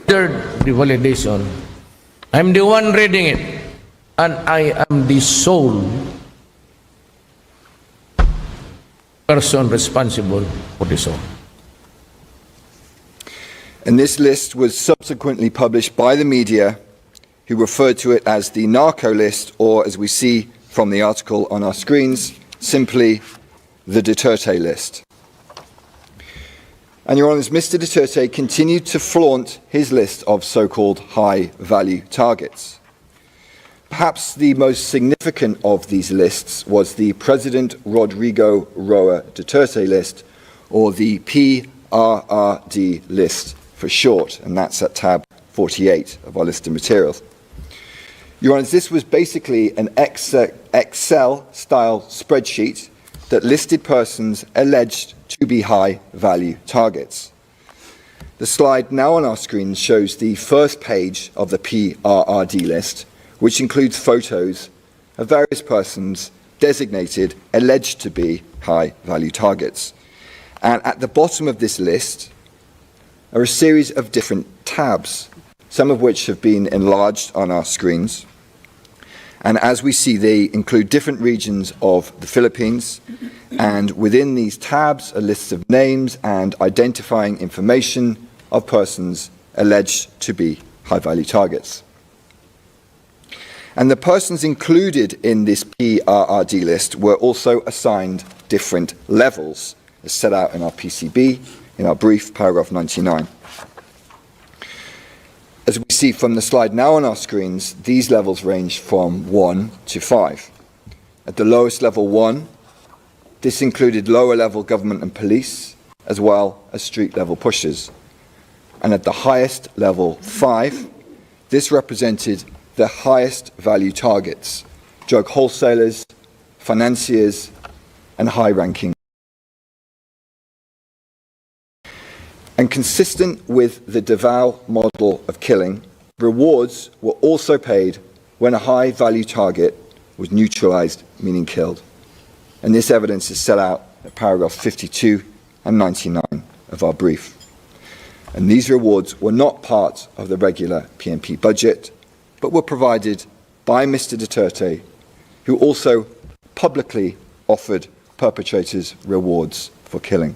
The validation, I'm the one reading it, and I am the sole person responsible for this all. And this list was subsequently published by the media, who referred to it as the narco list, or as we see from the article on our screens, simply the Duterte list. And your honours, Mr. Duterte continued to flaunt his list of so-called high-value targets. Perhaps the most significant of these lists was the President Rodrigo Roa Duterte list, or the PRRD list for short, and that's at tab 48 of our list of materials. Your Honours, this was basically an Excel-style spreadsheet that listed persons alleged to be high-value targets. The slide now on our screen shows the first page of the PRRD list, which includes photos of various persons designated alleged to be high-value targets. And at the bottom of this list are a series of different tabs, some of which have been enlarged on our screens. And as we see, they include different regions of the Philippines, and within these tabs are lists of names and identifying information of persons alleged to be high-value targets. And the persons included in this PRRD list were also assigned different levels, as set out in our PCB, in our brief, paragraph 99. As we see from the slide now on our screens, these levels range from 1 to 5. At the lowest level 1, this included lower level government and police, as well as street level pushers. And at the highest level 5, this represented the highest value targets: drug wholesalers, financiers, and high-ranking. And consistent with the Davao model of killing, rewards were also paid when a high-value target was neutralized, meaning killed. And this evidence is set out at paragraphs 52 and 99 of our brief. And these rewards were not part of the regular PNP budget, but were provided by Mr. Duterte, who also publicly offered perpetrators rewards for killing.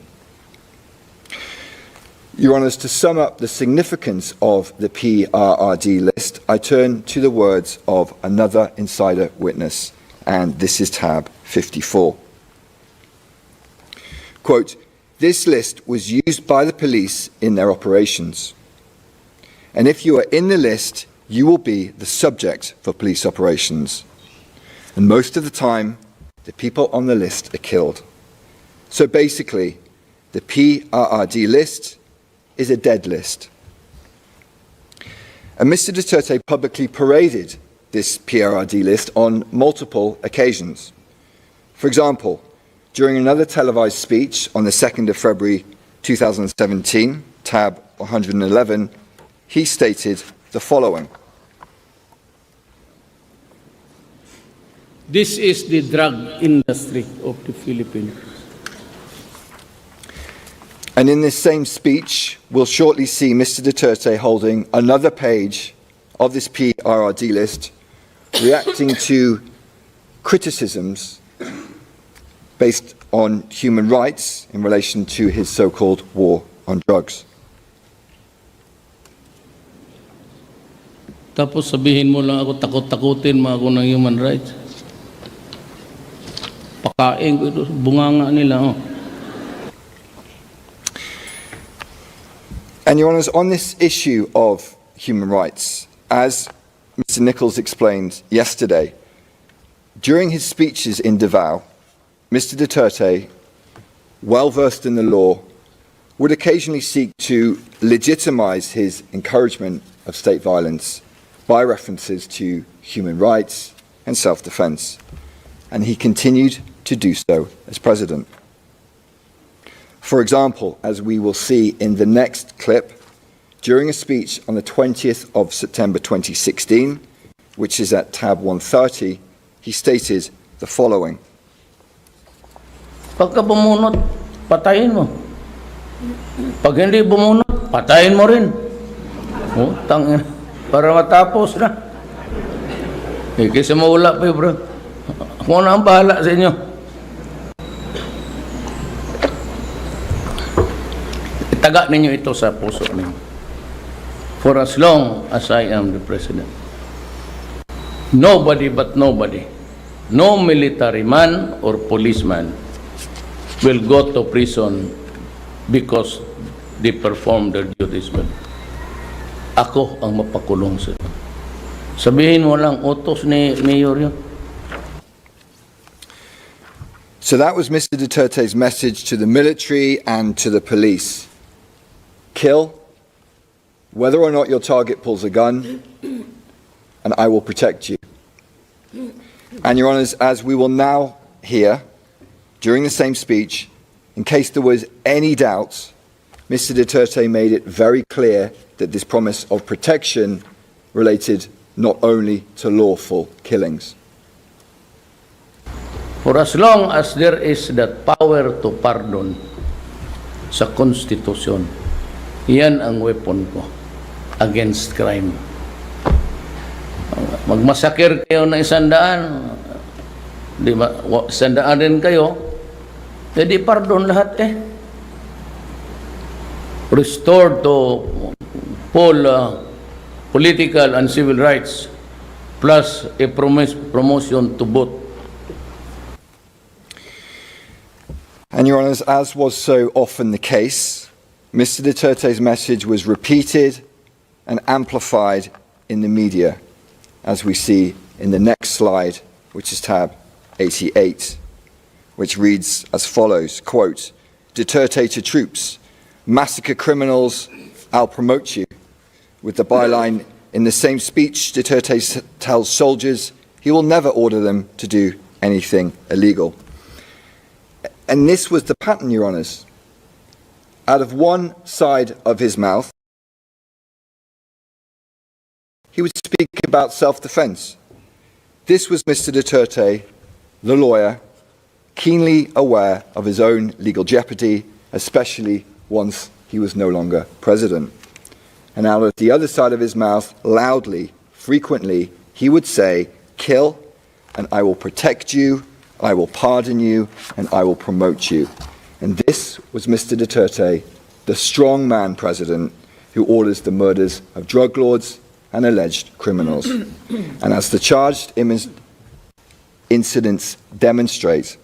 Your Honours, to sum up the significance of the PRRD list, I turn to the words of another insider witness, and this is tab 54. Quote, "This list was used by the police in their operations. And if you are in the list, you will be the subject for police operations. And most of the time, the people on the list are killed. So basically, the PRRD list is a dead list." And Mr. Duterte publicly paraded this PRRD list on multiple occasions. For example, during another televised speech on the 2nd of February 2017, tab 111, he stated the following. This is the drug industry of the Philippines. And in this same speech, we'll shortly see Mr. Duterte holding another page of this PRRD list, reacting to criticisms based on human rights in relation to his so-called war on drugs. Tapos sabihin mo lang ako, takot-takutin mo ako ng human rights. Pakain ko ito, bunganga nila. And Your Honours, on this issue of human rights, as Mr. Nichols explained yesterday, during his speeches in Davao, Mr. Duterte, well versed in the law, would occasionally seek to legitimize his encouragement of state violence by references to human rights and self-defense. And he continued to do so as president. For example, as we will see in the next clip, during a speech on the 20th of September 2016, which is at tab 130, he stated the following. Pagka bumunot, patayin mo. Pag hindi bumunot, patayin mo rin. Oh, tangin. Para matapos na. Kasi mawala pa bro. Ako na ang bahala sa inyo. Itaga ninyo ito sa puso ninyo. For as long as I am the president, nobody but nobody, no military man or policeman will go to prison because they perform their duties well. Ako ang mapakulong sa ito. Sabihin mo lang, utos ni Mayor yun. So that was Mr. Duterte's message to the military and to the police. Kill whether or not your target pulls a gun, and I will protect you. And Your Honours, as we will now hear, during the same speech, in case there was any doubt, Mr. Duterte made it very clear that this promise of protection related not only to lawful killings. For as long as there is that power to pardon sa Constitution, yan ang weapon ko against crime. Magmasakir kayo ng 100, di ba? 100 din kayo, edi pardon lahat eh. Restored to full political and civil rights, plus a promotion to both. And Your Honours, as was so often the case, Mr. Duterte's message was repeated and amplified in the media, as we see in the next slide, which is tab 88, which reads as follows, quote, Duterte to troops, massacre criminals, I'll promote you. With the byline, in the same speech, Duterte tells soldiers he will never order them to do anything illegal. And this was the pattern, Your Honours. Out of one side of his mouth, he would speak about self-defense. This was Mr. Duterte, the lawyer, keenly aware of his own legal jeopardy, especially once he was no longer president. And out of the other side of his mouth, loudly, frequently, he would say, kill, and I will protect you, I will pardon you, and I will promote you. And this was Mr. Duterte, the strongman president who orders the murders of drug lords and alleged criminals. And as the charged incidents demonstrate,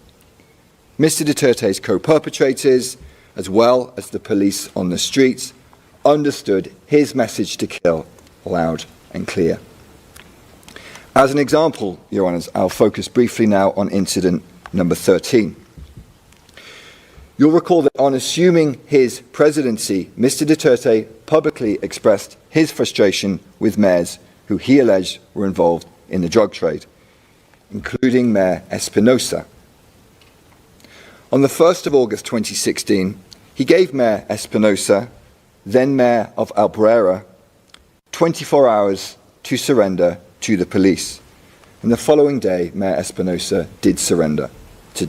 Mr. Duterte's co-perpetrators, as well as the police on the streets, understood his message to kill loud and clear. As an example, Your Honours, I'll focus briefly now on incident number 13. You'll recall that on assuming his presidency, Mr. Duterte publicly expressed his frustration with mayors who he alleged were involved in the drug trade, including Mayor Espinosa. On the 1st of August 2016, he gave Mayor Espinosa, then Mayor of Albuera, 24 hours to surrender to the police. And the following day, Mayor Espinosa did surrender to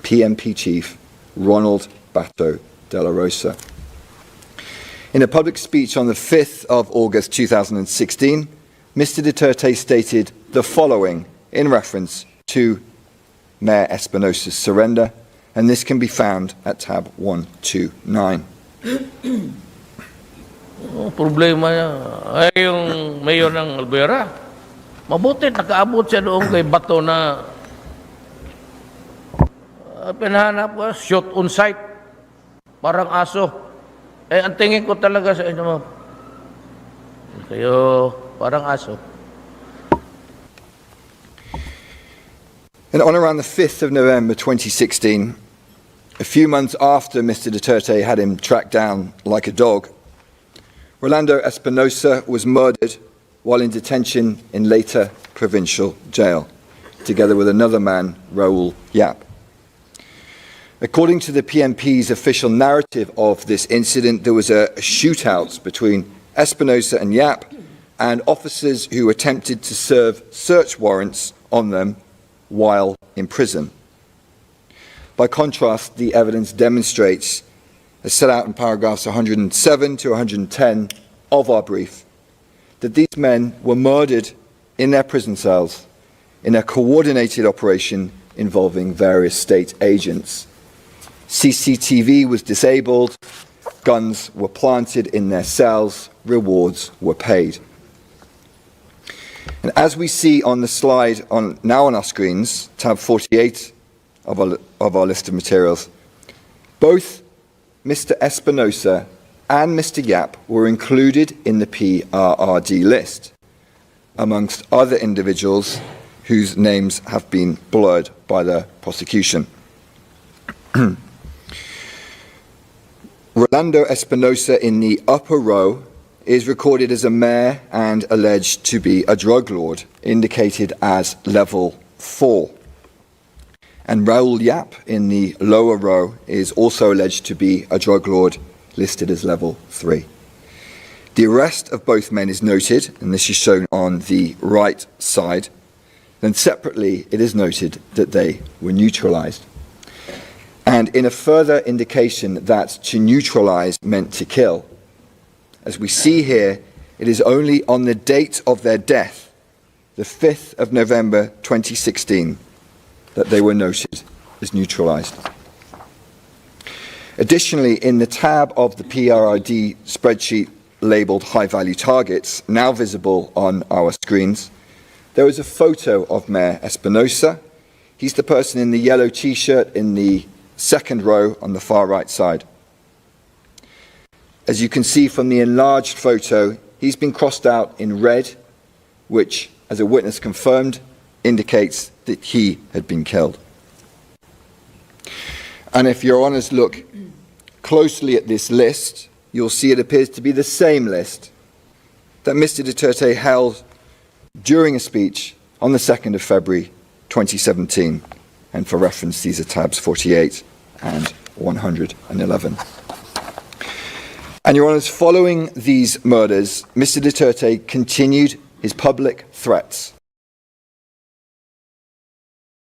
PMP Chief Ronald Bato de la Rosa. In a public speech on the 5th of August 2016, Mr. Duterte stated the following in reference to Mayor Espinosa's surrender, and this can be found at tab 129. Problema niya ay yung mayor ng Albuera. Mabuti nakaabot siya doon kay Bato na pinahanap ko, shot on sight, parang aso. Eh, ang tingin ko talaga sa inyo, kayo parang aso. And on around the 5th of November 2016, a few months after Mr. Duterte had him tracked down like a dog, Rolando Espinosa was murdered while in detention in Leyte Provincial Jail, together with another man, Raul Yap. According to the PMP's official narrative of this incident, there was a shootout between Espinosa and Yap and officers who attempted to serve search warrants on them while in prison. By contrast, the evidence demonstrates, as set out in paragraphs 107 to 110 of our brief, that these men were murdered in their prison cells in a coordinated operation involving various state agents. CCTV was disabled, guns were planted in their cells, rewards were paid. And as we see on the slide now on our screens, tab 48 of our list of materials, both Mr. Espinosa and Mr. Yap were included in the PRRD list, amongst other individuals whose names have been blurred by the prosecution. Rolando Espinosa in the upper row is recorded as a mayor and alleged to be a drug lord, indicated as level 4. And Raoul Yap in the lower row is also alleged to be a drug lord, listed as level 3. The arrest of both men is noted, and this is shown on the right side. Then separately, it is noted that they were neutralized. And in a further indication that to neutralize meant to kill, as we see here, it is only on the date of their death, the 5th of November 2016, that they were noted as neutralized. Additionally, in the tab of the PRID spreadsheet labeled high-value targets, now visible on our screens, there is a photo of Mayor Espinosa. He's the person in the yellow T-shirt in the second row on the far right side. As you can see from the enlarged photo, he's been crossed out in red, which, as a witness confirmed, indicates that he had been killed. And if your honours look closely at this list, you'll see it appears to be the same list that Mr. Duterte held during a speech on the 2nd of February 2017. And for reference, these are tabs 48 and 111. And your honours, following these murders, Mr. Duterte continued his public threats.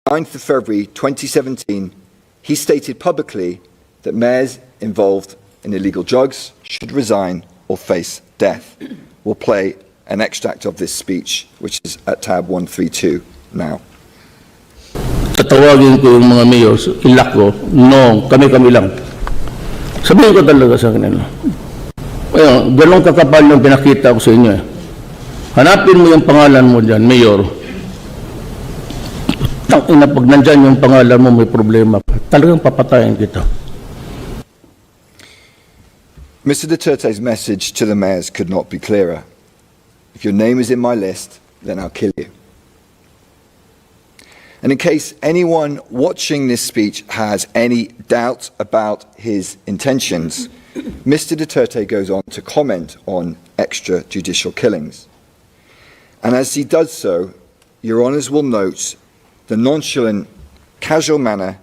9th of February 2017, he stated publicly that mayors involved in illegal drugs should resign or face death. We'll play an extract of this speech, which is at tab 132 now. Tatawagin ko yung mga mayors, ilak ko, no, kami-kami lang. Sabihin ko talaga sa kanila. Ayun, ganun kakapal yung pinakita ko sa inyo eh. Hanapin mo yung pangalan mo dyan, mayor. Tangina, pag nandyan yung pangalan mo, may problema. Talagang papatayin kita. Mr. Duterte's message to the mayors could not be clearer. If your name is in my list, then I'll kill you. And in case anyone watching this speech has any doubt about his intentions, Mr. Duterte goes on to comment on extrajudicial killings. And as he does so, your honours will note the nonchalant, casual manner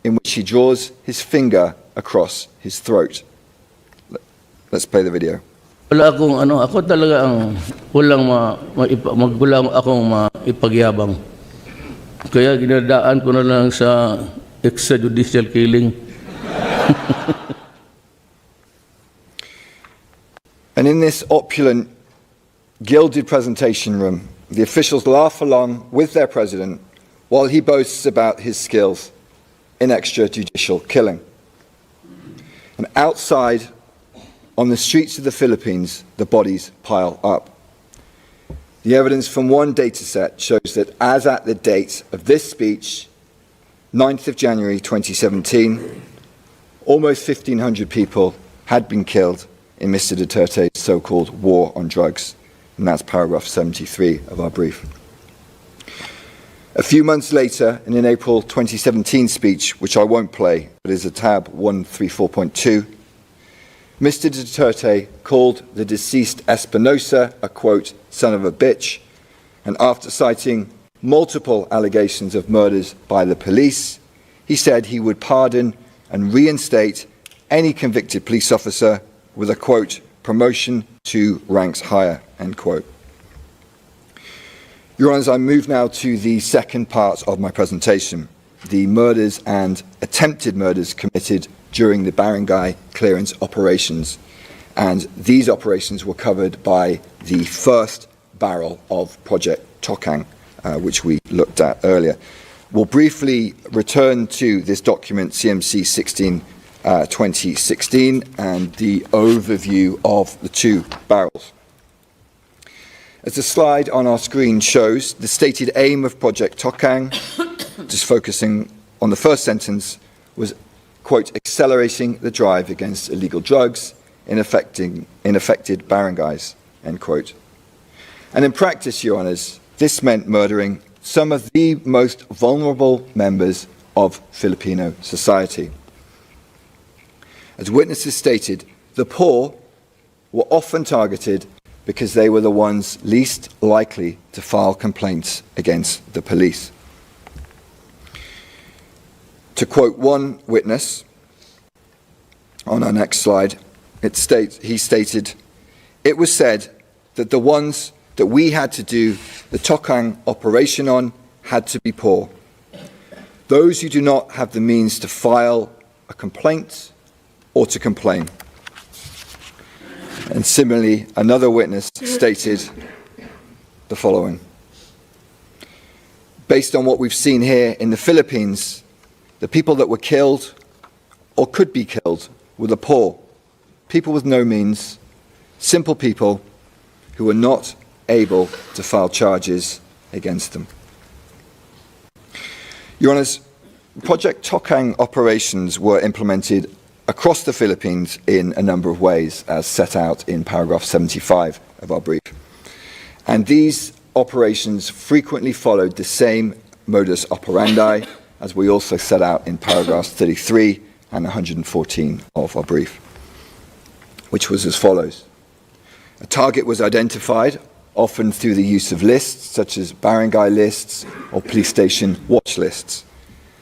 in which he draws his finger across his throat. Let's play the video. Wala akong ano, ako talaga ang magkulang akong maipagyabang. Kaya ginadaan ko na lang sa extrajudicial killing. And in this opulent, gilded presentation room, the officials laugh along with their president while he boasts about his skills in extrajudicial killing. And outside, on the streets of the Philippines, the bodies pile up. The evidence from one data set shows that as at the date of this speech, 9th of January 2017, almost 1,500 people had been killed in Mr. Duterte's so-called war on drugs. And that's paragraph 73 of our brief. A few months later, in an April 2017 speech, which I won't play, but is a tab 134.2, Mr. Duterte called the deceased Espinosa a, quote, son of a bitch, and after citing multiple allegations of murders by the police, he said he would pardon and reinstate any convicted police officer with a, quote, promotion to ranks higher, end quote. Your Honours, I move now to the second part of my presentation, the murders and attempted murders committed during the barangay clearance operations. And these operations were covered by the first barrel of Project Tokang, which we looked at earlier. We'll briefly return to this document, CMC 16 2016, and the overview of the two barrels. As the slide on our screen shows, the stated aim of Project Tokang, just focusing on the first sentence, was, quote, accelerating the drive against illegal drugs in affected barangays, end quote. And in practice, Your Honours, this meant murdering some of the most vulnerable members of Filipino society. As witnesses stated, the poor were often targeted because they were the ones least likely to file complaints against the police. To quote one witness on our next slide, he stated, "It was said that the ones that we had to do the Tokang operation on had to be poor. Those who do not have the means to file a complaint or to complain." And similarly, another witness stated the following: "Based on what we've seen here in the Philippines, the people that were killed or could be killed were the poor, people with no means, simple people who were not able to file charges against them." Your Honours, Project Tokang operations were implemented across the Philippines in a number of ways, as set out in paragraph 75 of our brief. And these operations frequently followed the same modus operandi as we also set out in paragraphs 33 and 114 of our brief, which was as follows. A target was identified, often through the use of lists, such as barangay lists or police station watch lists.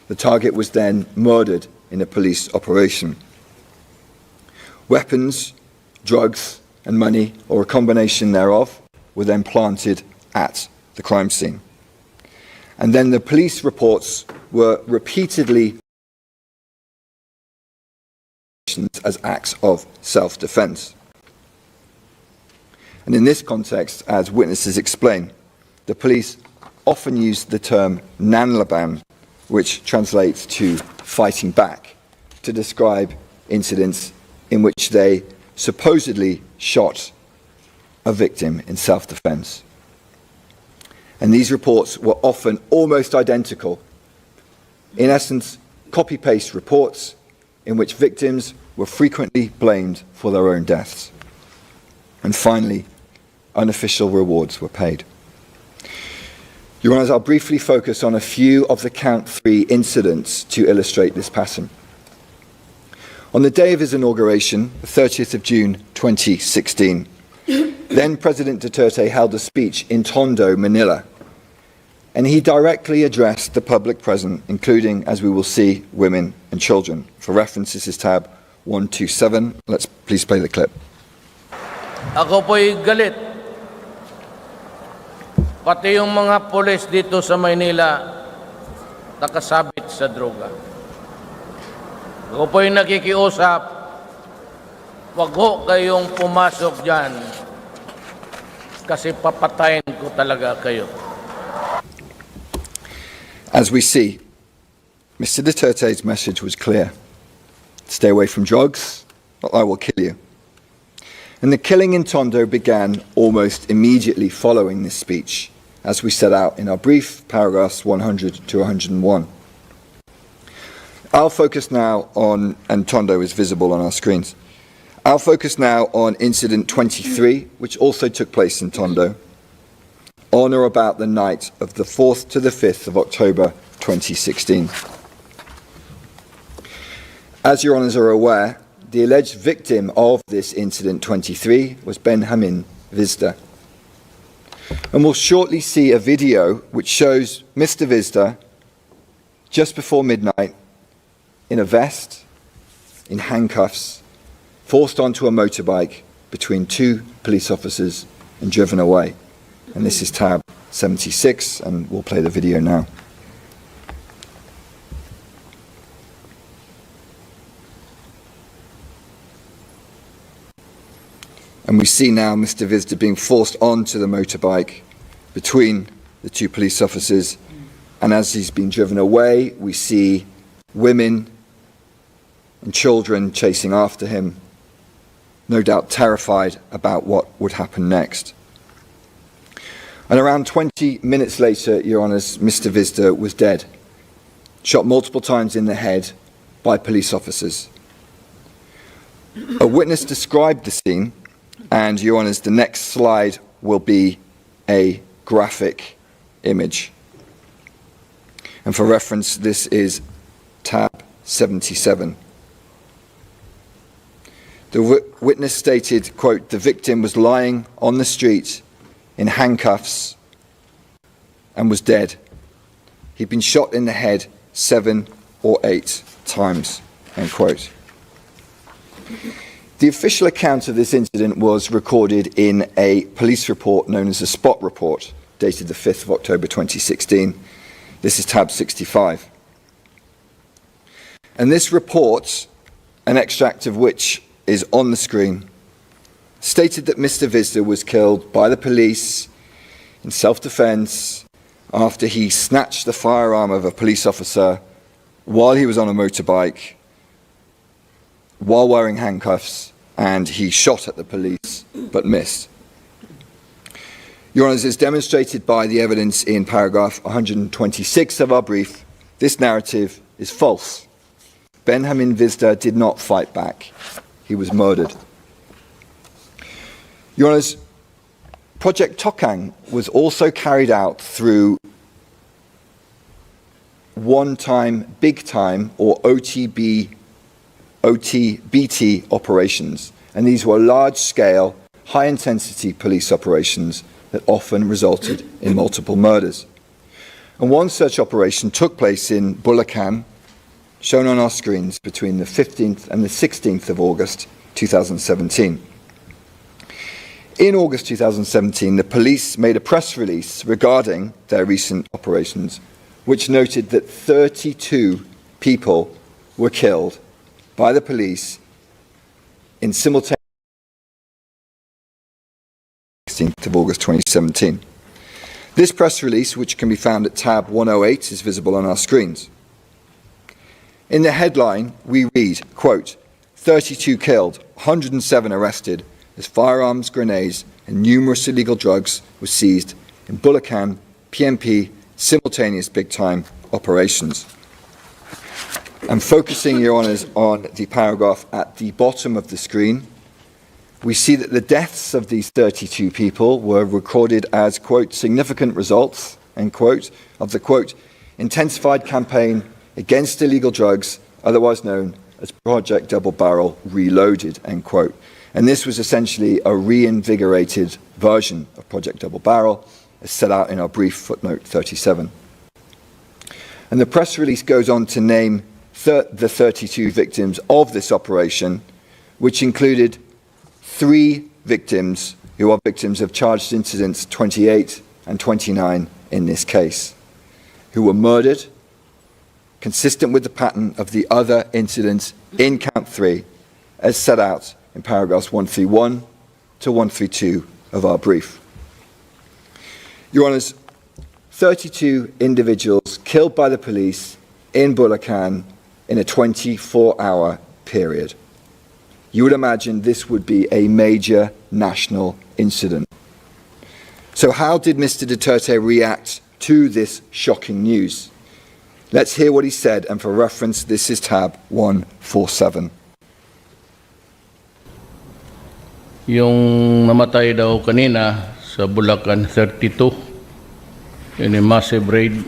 The target was then murdered in a police operation. Weapons, drugs, and money, or a combination thereof, were then planted at the crime scene. And then the police reports were repeatedly as acts of self-defense. And in this context, as witnesses explain, the police often used the term nanlaban, which translates to fighting back, to describe incidents in which they supposedly shot a victim in self-defense. And these reports were often almost identical. In essence, copy-paste reports in which victims were frequently blamed for their own deaths. And finally, unofficial rewards were paid. Your Honours, I'll briefly focus on a few of the Count 3 incidents to illustrate this pattern. On the day of his inauguration, the 30th of June 2016, then President Duterte held a speech in Tondo, Manila, and he directly addressed the public present, including, as we will see, women and children. For reference, this is tab 127. Let's please play the clip. Ako po'y galit. Pati yung mga pulis dito sa Maynila nakasabit sa droga. Ako po'y nakikiusap, wag ho kayong pumasok dyan kasi papatayin ko talaga kayo. As we see, Mr. Duterte's message was clear. Stay away from drugs, or I will kill you. And the killing in Tondo began almost immediately following this speech, as we set out in our brief, paragraphs 100 to 101. I'll focus now on, and Tondo is visible on our screens, I'll focus now on incident 23, which also took place in Tondo, on or about the night of the 4th to the 5th of October 2016. As your Honours are aware, the alleged victim of this incident 23 was Benjamin Vizda. And we'll shortly see a video which shows Mr. Vizda just before midnight in a vest, in handcuffs, forced onto a motorbike between two police officers and driven away. And this is tab 76, and we'll play the video now. And we see now Mr. Vizda being forced onto the motorbike between the two police officers. And as he's being driven away, we see women and children chasing after him, no doubt terrified about what would happen next. And around 20 minutes later, Your Honours, Mr. Vizda was dead, shot multiple times in the head by police officers. A witness described the scene, and Your Honours, the next slide will be a graphic image. And for reference, this is tab 77. The witness stated, quote, the victim was lying on the street in handcuffs and was dead. He'd been shot in the head 7 or 8 times, end quote. The official account of this incident was recorded in a police report known as the Spot Report, dated the 5th of October 2016. This is tab 65. And this report, an extract of which is on the screen, stated that Mr. Visda was killed by the police in self-defense after he snatched the firearm of a police officer while he was on a motorbike, while wearing handcuffs, and he shot at the police but missed. Your Honours, as demonstrated by the evidence in paragraph 126 of our brief, this narrative is false. Benjamin Visda did not fight back. He was murdered. Your Honours, Project Tokang was also carried out through one-time, big-time, or OTBT operations. And these were large-scale, high-intensity police operations that often resulted in multiple murders. And one such operation took place in Bulacan, shown on our screens, between the 15th and the 16th of August 2017. In August 2017, the police made a press release regarding their recent operations, which noted that 32 people were killed by the police in simultaneous 16th of August 2017. This press release, which can be found at tab 108, is visible on our screens. In the headline, we read, quote, 32 killed, 107 arrested, as firearms, grenades, and numerous illegal drugs were seized in Bulacan, PMP, simultaneous big-time operations. And focusing, Your Honours, on the paragraph at the bottom of the screen, we see that the deaths of these 32 people were recorded as, quote, significant results, end quote, of the, quote, intensified campaign against illegal drugs, otherwise known as Project Double Barrel Reloaded, end quote. And this was essentially a reinvigorated version of Project Double Barrel, as set out in our brief footnote 37. And the press release goes on to name the 32 victims of this operation, which included 3 victims who are victims of charged incidents 28 and 29 in this case, who were murdered, consistent with the pattern of the other incidents in count 3, as set out in paragraphs 131 to 132 of our brief. Your Honours, 32 individuals killed by the police in Bulacan in a 24-hour period. You would imagine this would be a major national incident. So how did Mr. Duterte react to this shocking news? Let's hear what he said, and for reference, this is tab 147. Yung namatay daw kanina sa Bulacan 32 in a massive raid.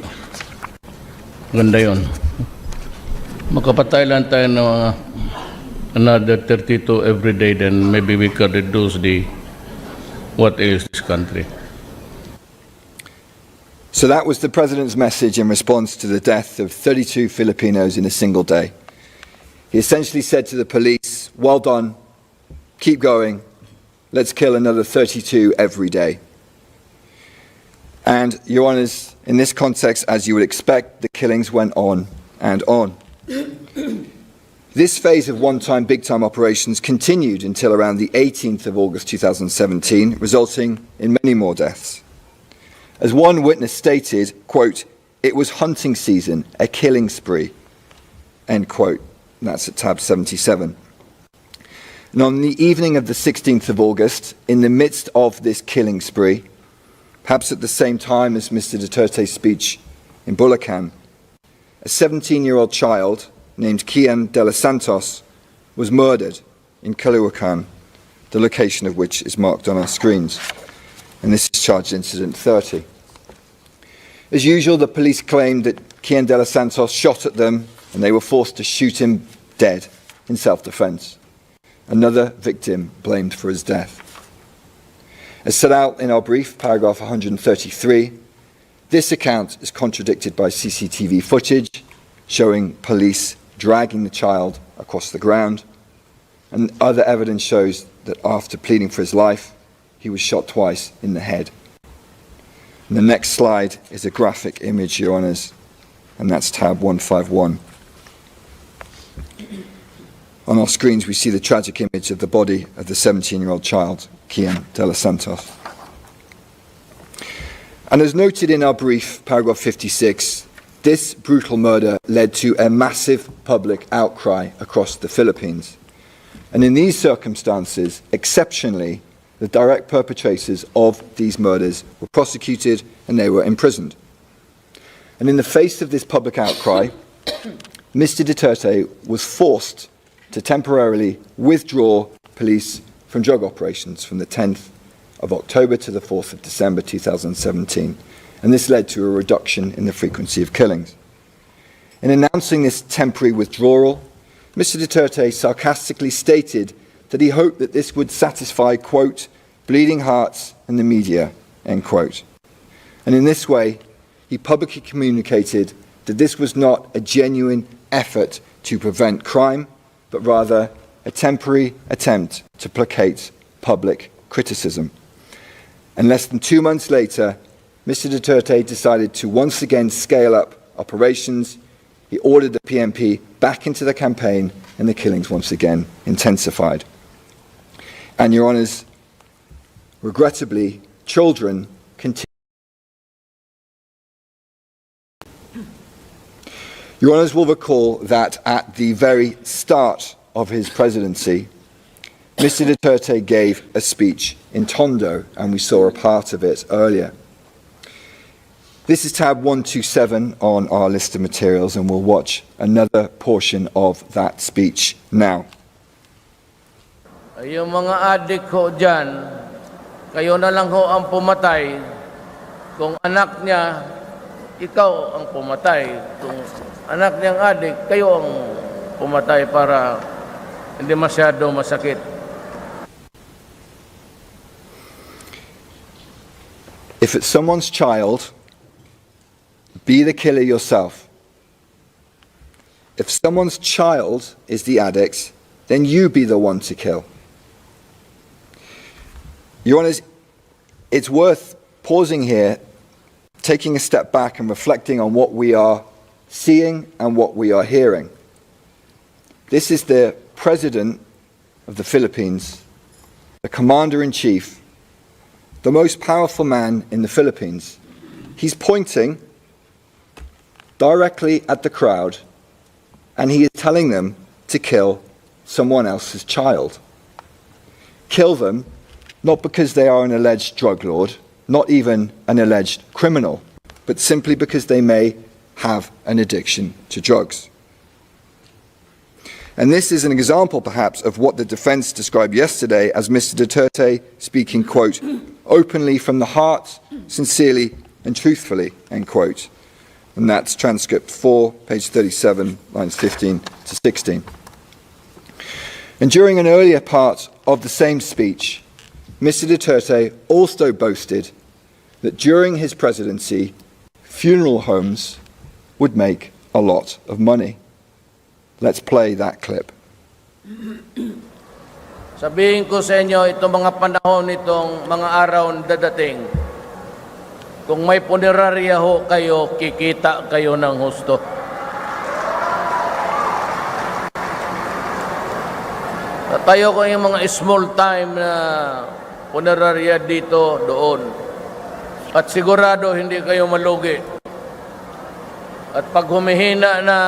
Ganda yun. Makapatay lang tayo ng mga another 32 every day, then maybe we could reduce the what is this country. So that was the President's message in response to the death of 32 Filipinos in a single day. He essentially said to the police, well done, keep going, let's kill another 32 every day. And, Your Honours, in this context, as you would expect, the killings went on and on. This phase of one-time, big-time operations continued until around the 18th of August 2017, resulting in many more deaths. As one witness stated, quote, it was hunting season, a killing spree, end quote. And that's at tab 77. And on the evening of the 16th of August, in the midst of this killing spree, perhaps at the same time as Mr. Duterte's speech in Bulacan, a 17-year-old child named Kian de los Santos was murdered in Caloocan, the location of which is marked on our screens. And this is charged incident 30. As usual, the police claimed that Kian de los Santos shot at them and they were forced to shoot him dead in self-defense. another victim blamed for his death. As set out in our brief, paragraph 133, this account is contradicted by CCTV footage showing police dragging the child across the ground, and other evidence shows that after pleading for his life, he was shot twice in the head. And the next slide is a graphic image, Your Honours, and that's tab 151. On our screens we see the tragic image of the body of the 17-year-old child, Kian de los Santos. And as noted in our brief, paragraph 56, this brutal murder led to a massive public outcry across the Philippines. And in these circumstances, exceptionally, the direct perpetrators of these murders were prosecuted and they were imprisoned. And in the face of this public outcry, Mr. Duterte was forced to temporarily withdraw police from drug operations from the 10th of October to the 4th of December 2017. And this led to a reduction in the frequency of killings. In announcing this temporary withdrawal, Mr. Duterte sarcastically stated that he hoped that this would satisfy, quote, bleeding hearts and the media, end quote. And in this way, he publicly communicated that this was not a genuine effort to prevent crime, but rather a temporary attempt to placate public criticism. And less than 2 months later, Mr. Duterte decided to once again scale up operations. He ordered the PNP back into the campaign, and the killings once again intensified. And, Your Honours, regrettably, children continue. Your Honours will recall that at the very start of his presidency, Mr. Duterte gave a speech in Tondo, and we saw a part of it earlier. This is tab 127 on our list of materials, and we'll watch another portion of that speech now. Yung mga adik ho dyan, kayo na lang ho ang pumatay. Kung anak niya, ikaw ang pumatay. Kung anak niyang adik, kayo ang pumatay para hindi masyado masakit. If it's someone's child, be the killer yourself. If someone's child is the addict, then you be the one to kill. Your Honours, it's worth pausing here, taking a step back and reflecting on what we are seeing and what we are hearing. This is the President of the Philippines, the Commander-in-Chief, the most powerful man in the Philippines. He's pointing directly at the crowd, and he is telling them to kill someone else's child. Kill them, not because they are an alleged drug lord, not even an alleged criminal, but simply because they may have an addiction to drugs. And this is an example, perhaps, of what the defense described yesterday as Mr. Duterte speaking, quote, openly from the heart, sincerely and truthfully, end quote. And that's transcript 4, page 37, lines 15 to 16. And during an earlier part of the same speech, Mr. Duterte also boasted that during his presidency, funeral homes would make a lot of money. Let's play that clip. Sabihin ko sa inyo, itong mga panahon nitong mga araw na dadating, kung may punerarya ho kayo, kikita kayo ng husto. Tayo ko yung mga small time na punerarya dito, doon. At sigurado hindi kayo malugi. At pag humihina na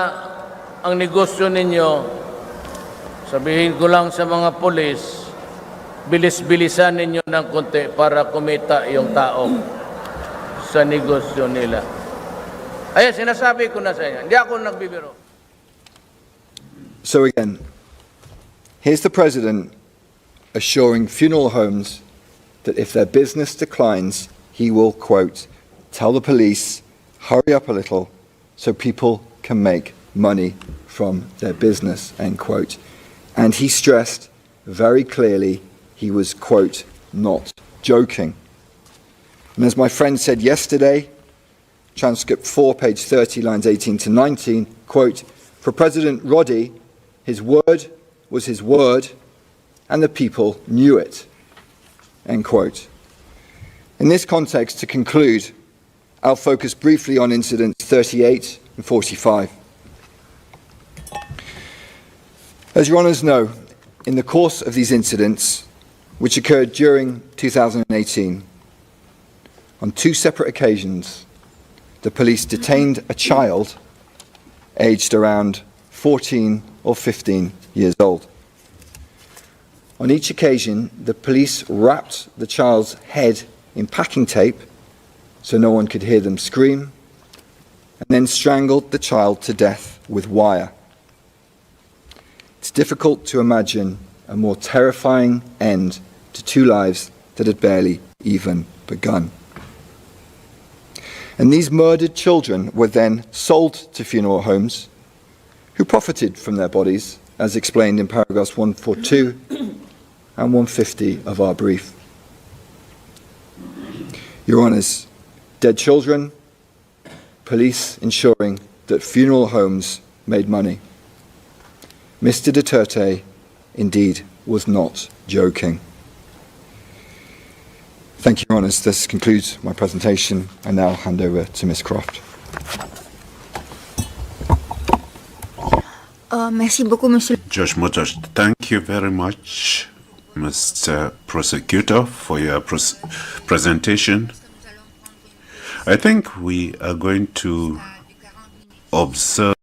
ang negosyo ninyo, sabihin ko lang sa mga pulis, bilis-bilisan ninyo ng konti para kumita yung tao sa negosyo nila. Ayan, sinasabi ko na sa inyo. Hindi ako nagbibiro. So again, here's the President assuring funeral homes that if their business declines, he will, quote, tell the police, hurry up a little so people can make money from their business, end quote. And he stressed very clearly he was, quote, not joking. And as my friend said yesterday, transcript 4, page 30, lines 18 to 19, quote, for President Roddy, his word was his word, and the people knew it, end quote. In this context, to conclude, I'll focus briefly on incidents 38 and 45. As your honours know, in the course of these incidents, which occurred during 2018, on two separate occasions, the police detained a child aged around 14 or 15 years old. On each occasion, the police wrapped the child's head in packing tape so no one could hear them scream, and then strangled the child to death with wire. It's difficult to imagine a more terrifying end to two lives that had barely even begun. And these murdered children were then sold to funeral homes who profited from their bodies, as explained in paragraphs 142 and 150 of our brief. Your Honours, dead children, police ensuring that funeral homes made money. Mr. Duterte indeed was not joking. Thank you, Your Honours. This concludes my presentation. I now hand over to Ms. Croft. Merci beaucoup, Monsieur. Judge Motors, thank you very much, Mr. Prosecutor, for your presentation. I think we are going to observe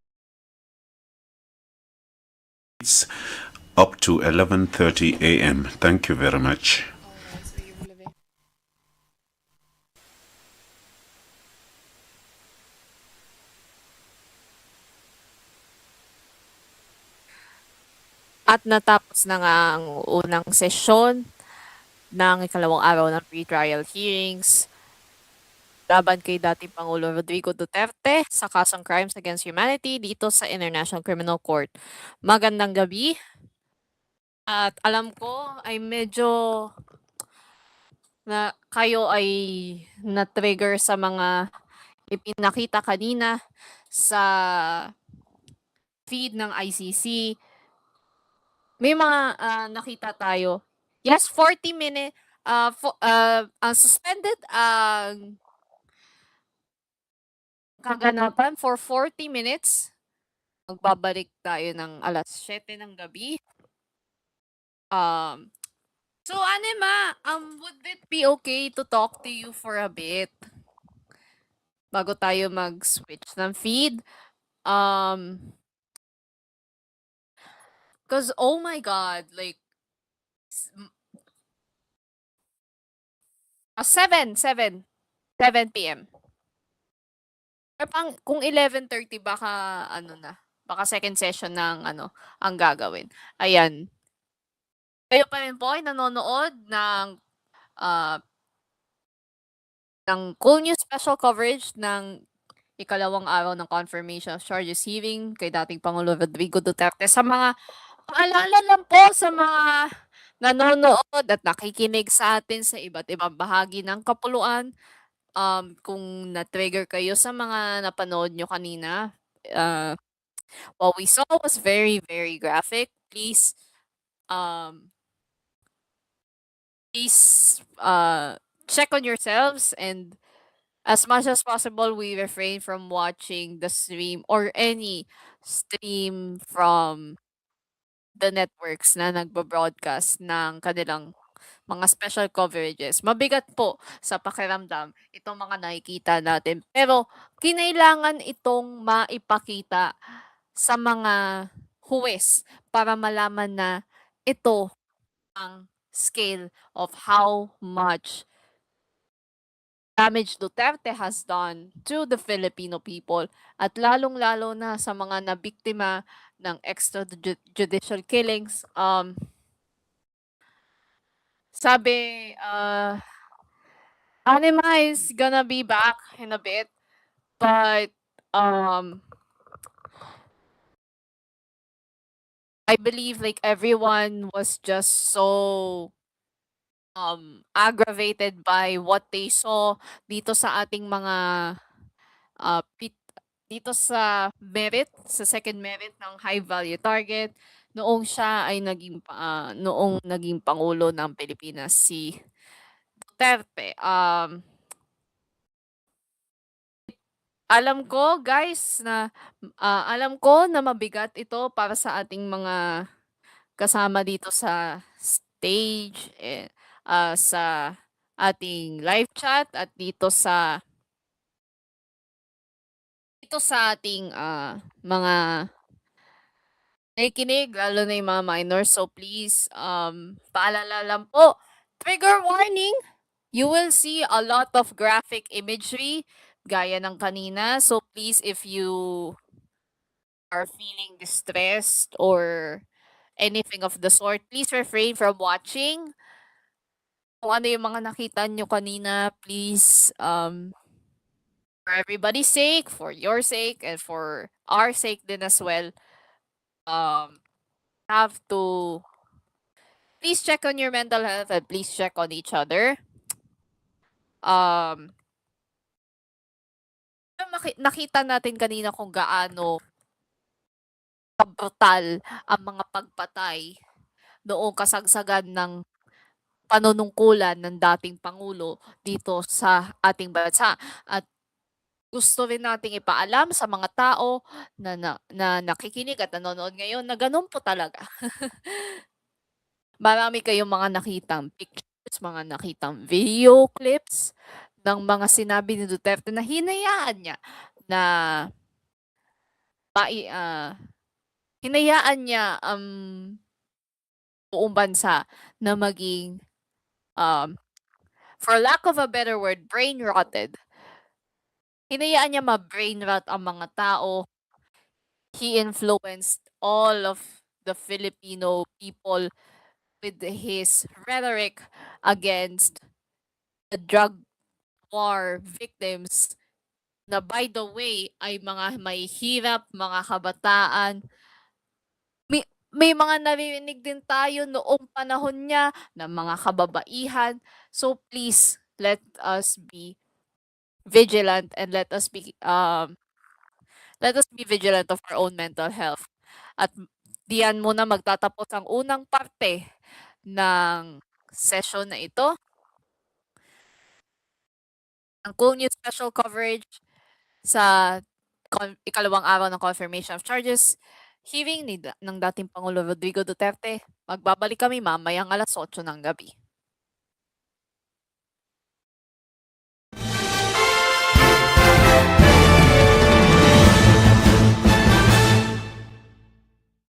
up to 11:30 a.m. Thank you very much. At natapos na nga ang unang sesyon ng ikalawang araw ng pre-trial hearings laban kay dating Pangulo Rodrigo Duterte sa kasong Crimes Against Humanity dito sa International Criminal Court. Magandang gabi. At alam ko ay medyo na kayo ay na-trigger sa mga ipinakita kanina sa feed ng ICC. May mga nakita tayo. Yes, 40 minutes suspended ang kaganapan for 40 minutes. Magbabalik tayo ng alas 7 ng gabi. So Anima, would it be okay to talk to you for a bit? Bago tayo mag-switch ng feed. Because, oh my God, like, 7 p.m. Kung 11:30 baka baka second session ng ang gagawin. Ayan. Kayo pa rin po ay nanonood ng koolNews special coverage ng ikalawang araw ng confirmation of charges hearing kay dating Pangulo Rodrigo Duterte. Sa mga paalala lang po sa mga nanonood at nakikinig sa atin sa iba't ibang bahagi ng kapuluan, kung na-trigger kayo sa mga napanood nyo kanina, what we saw was very, very graphic. Please check on yourselves, and as much as possible, we refrain from watching the stream or any stream from the networks na nagbo-broadcast ng kanilang mga special coverages. Mabigat po sa pakiramdam itong mga nakikita natin. Pero kinailangan itong maipakita sa mga huwes para malaman na ito ang scale of how much damage Duterte has done to the Filipino people at lalong-lalo na sa mga nabiktima ng extrajudicial killings. Sabi, Anima is gonna be back in a bit, but I believe like everyone was just so aggravated by what they saw dito sa ating mga dito sa merit, sa second merit ng high value target noong siya ay noong naging pangulo ng Pilipinas si Duterte. Alam ko guys na alam ko na mabigat ito para sa ating mga kasama dito sa stage, sa ating live chat at dito sa ating mga nakikinig, lalo na yung mga minors. So please, paalala lang po, trigger warning, you will see a lot of graphic imagery gaya ng kanina. So please, if you are feeling distressed or anything of the sort, please refrain from watching. Kung ano yung mga nakita nyo kanina, please, for everybody's sake, for your sake, and for our sake din as well, have to please check on your mental health and please check on each other. Nakita natin kanina kung gaano brutal ang mga pagpatay noong kasagsagan ng panunungkulan ng dating Pangulo dito sa ating bansa. At gusto rin nating ipaalam sa mga tao na nakikinig at nanonood ngayon na ganun po talaga. Marami kayong mga nakitang pictures, mga nakitang video clips ng mga sinabi ni Duterte na hinayaan niya na hinayaan niya ang buong bansa na maging for lack of a better word, brain rotted. Hinayaan niya ma-brain rot ang mga tao. He influenced all of the Filipino people with his rhetoric against the drug war victims na by the way ay mga may hirap, mga kabataan. May mga naririnig din tayo noong panahon niya ng mga kababaihan. So please, let us be vigilant and let us be vigilant of our own mental health. At diyan muna magtatapos ang unang parte ng session na ito. Ang koolNews special coverage sa ikalawang araw ng confirmation of charges hearing ng dating Pangulo Rodrigo Duterte. Magbabalik kami mamayang 8:00 ng gabi.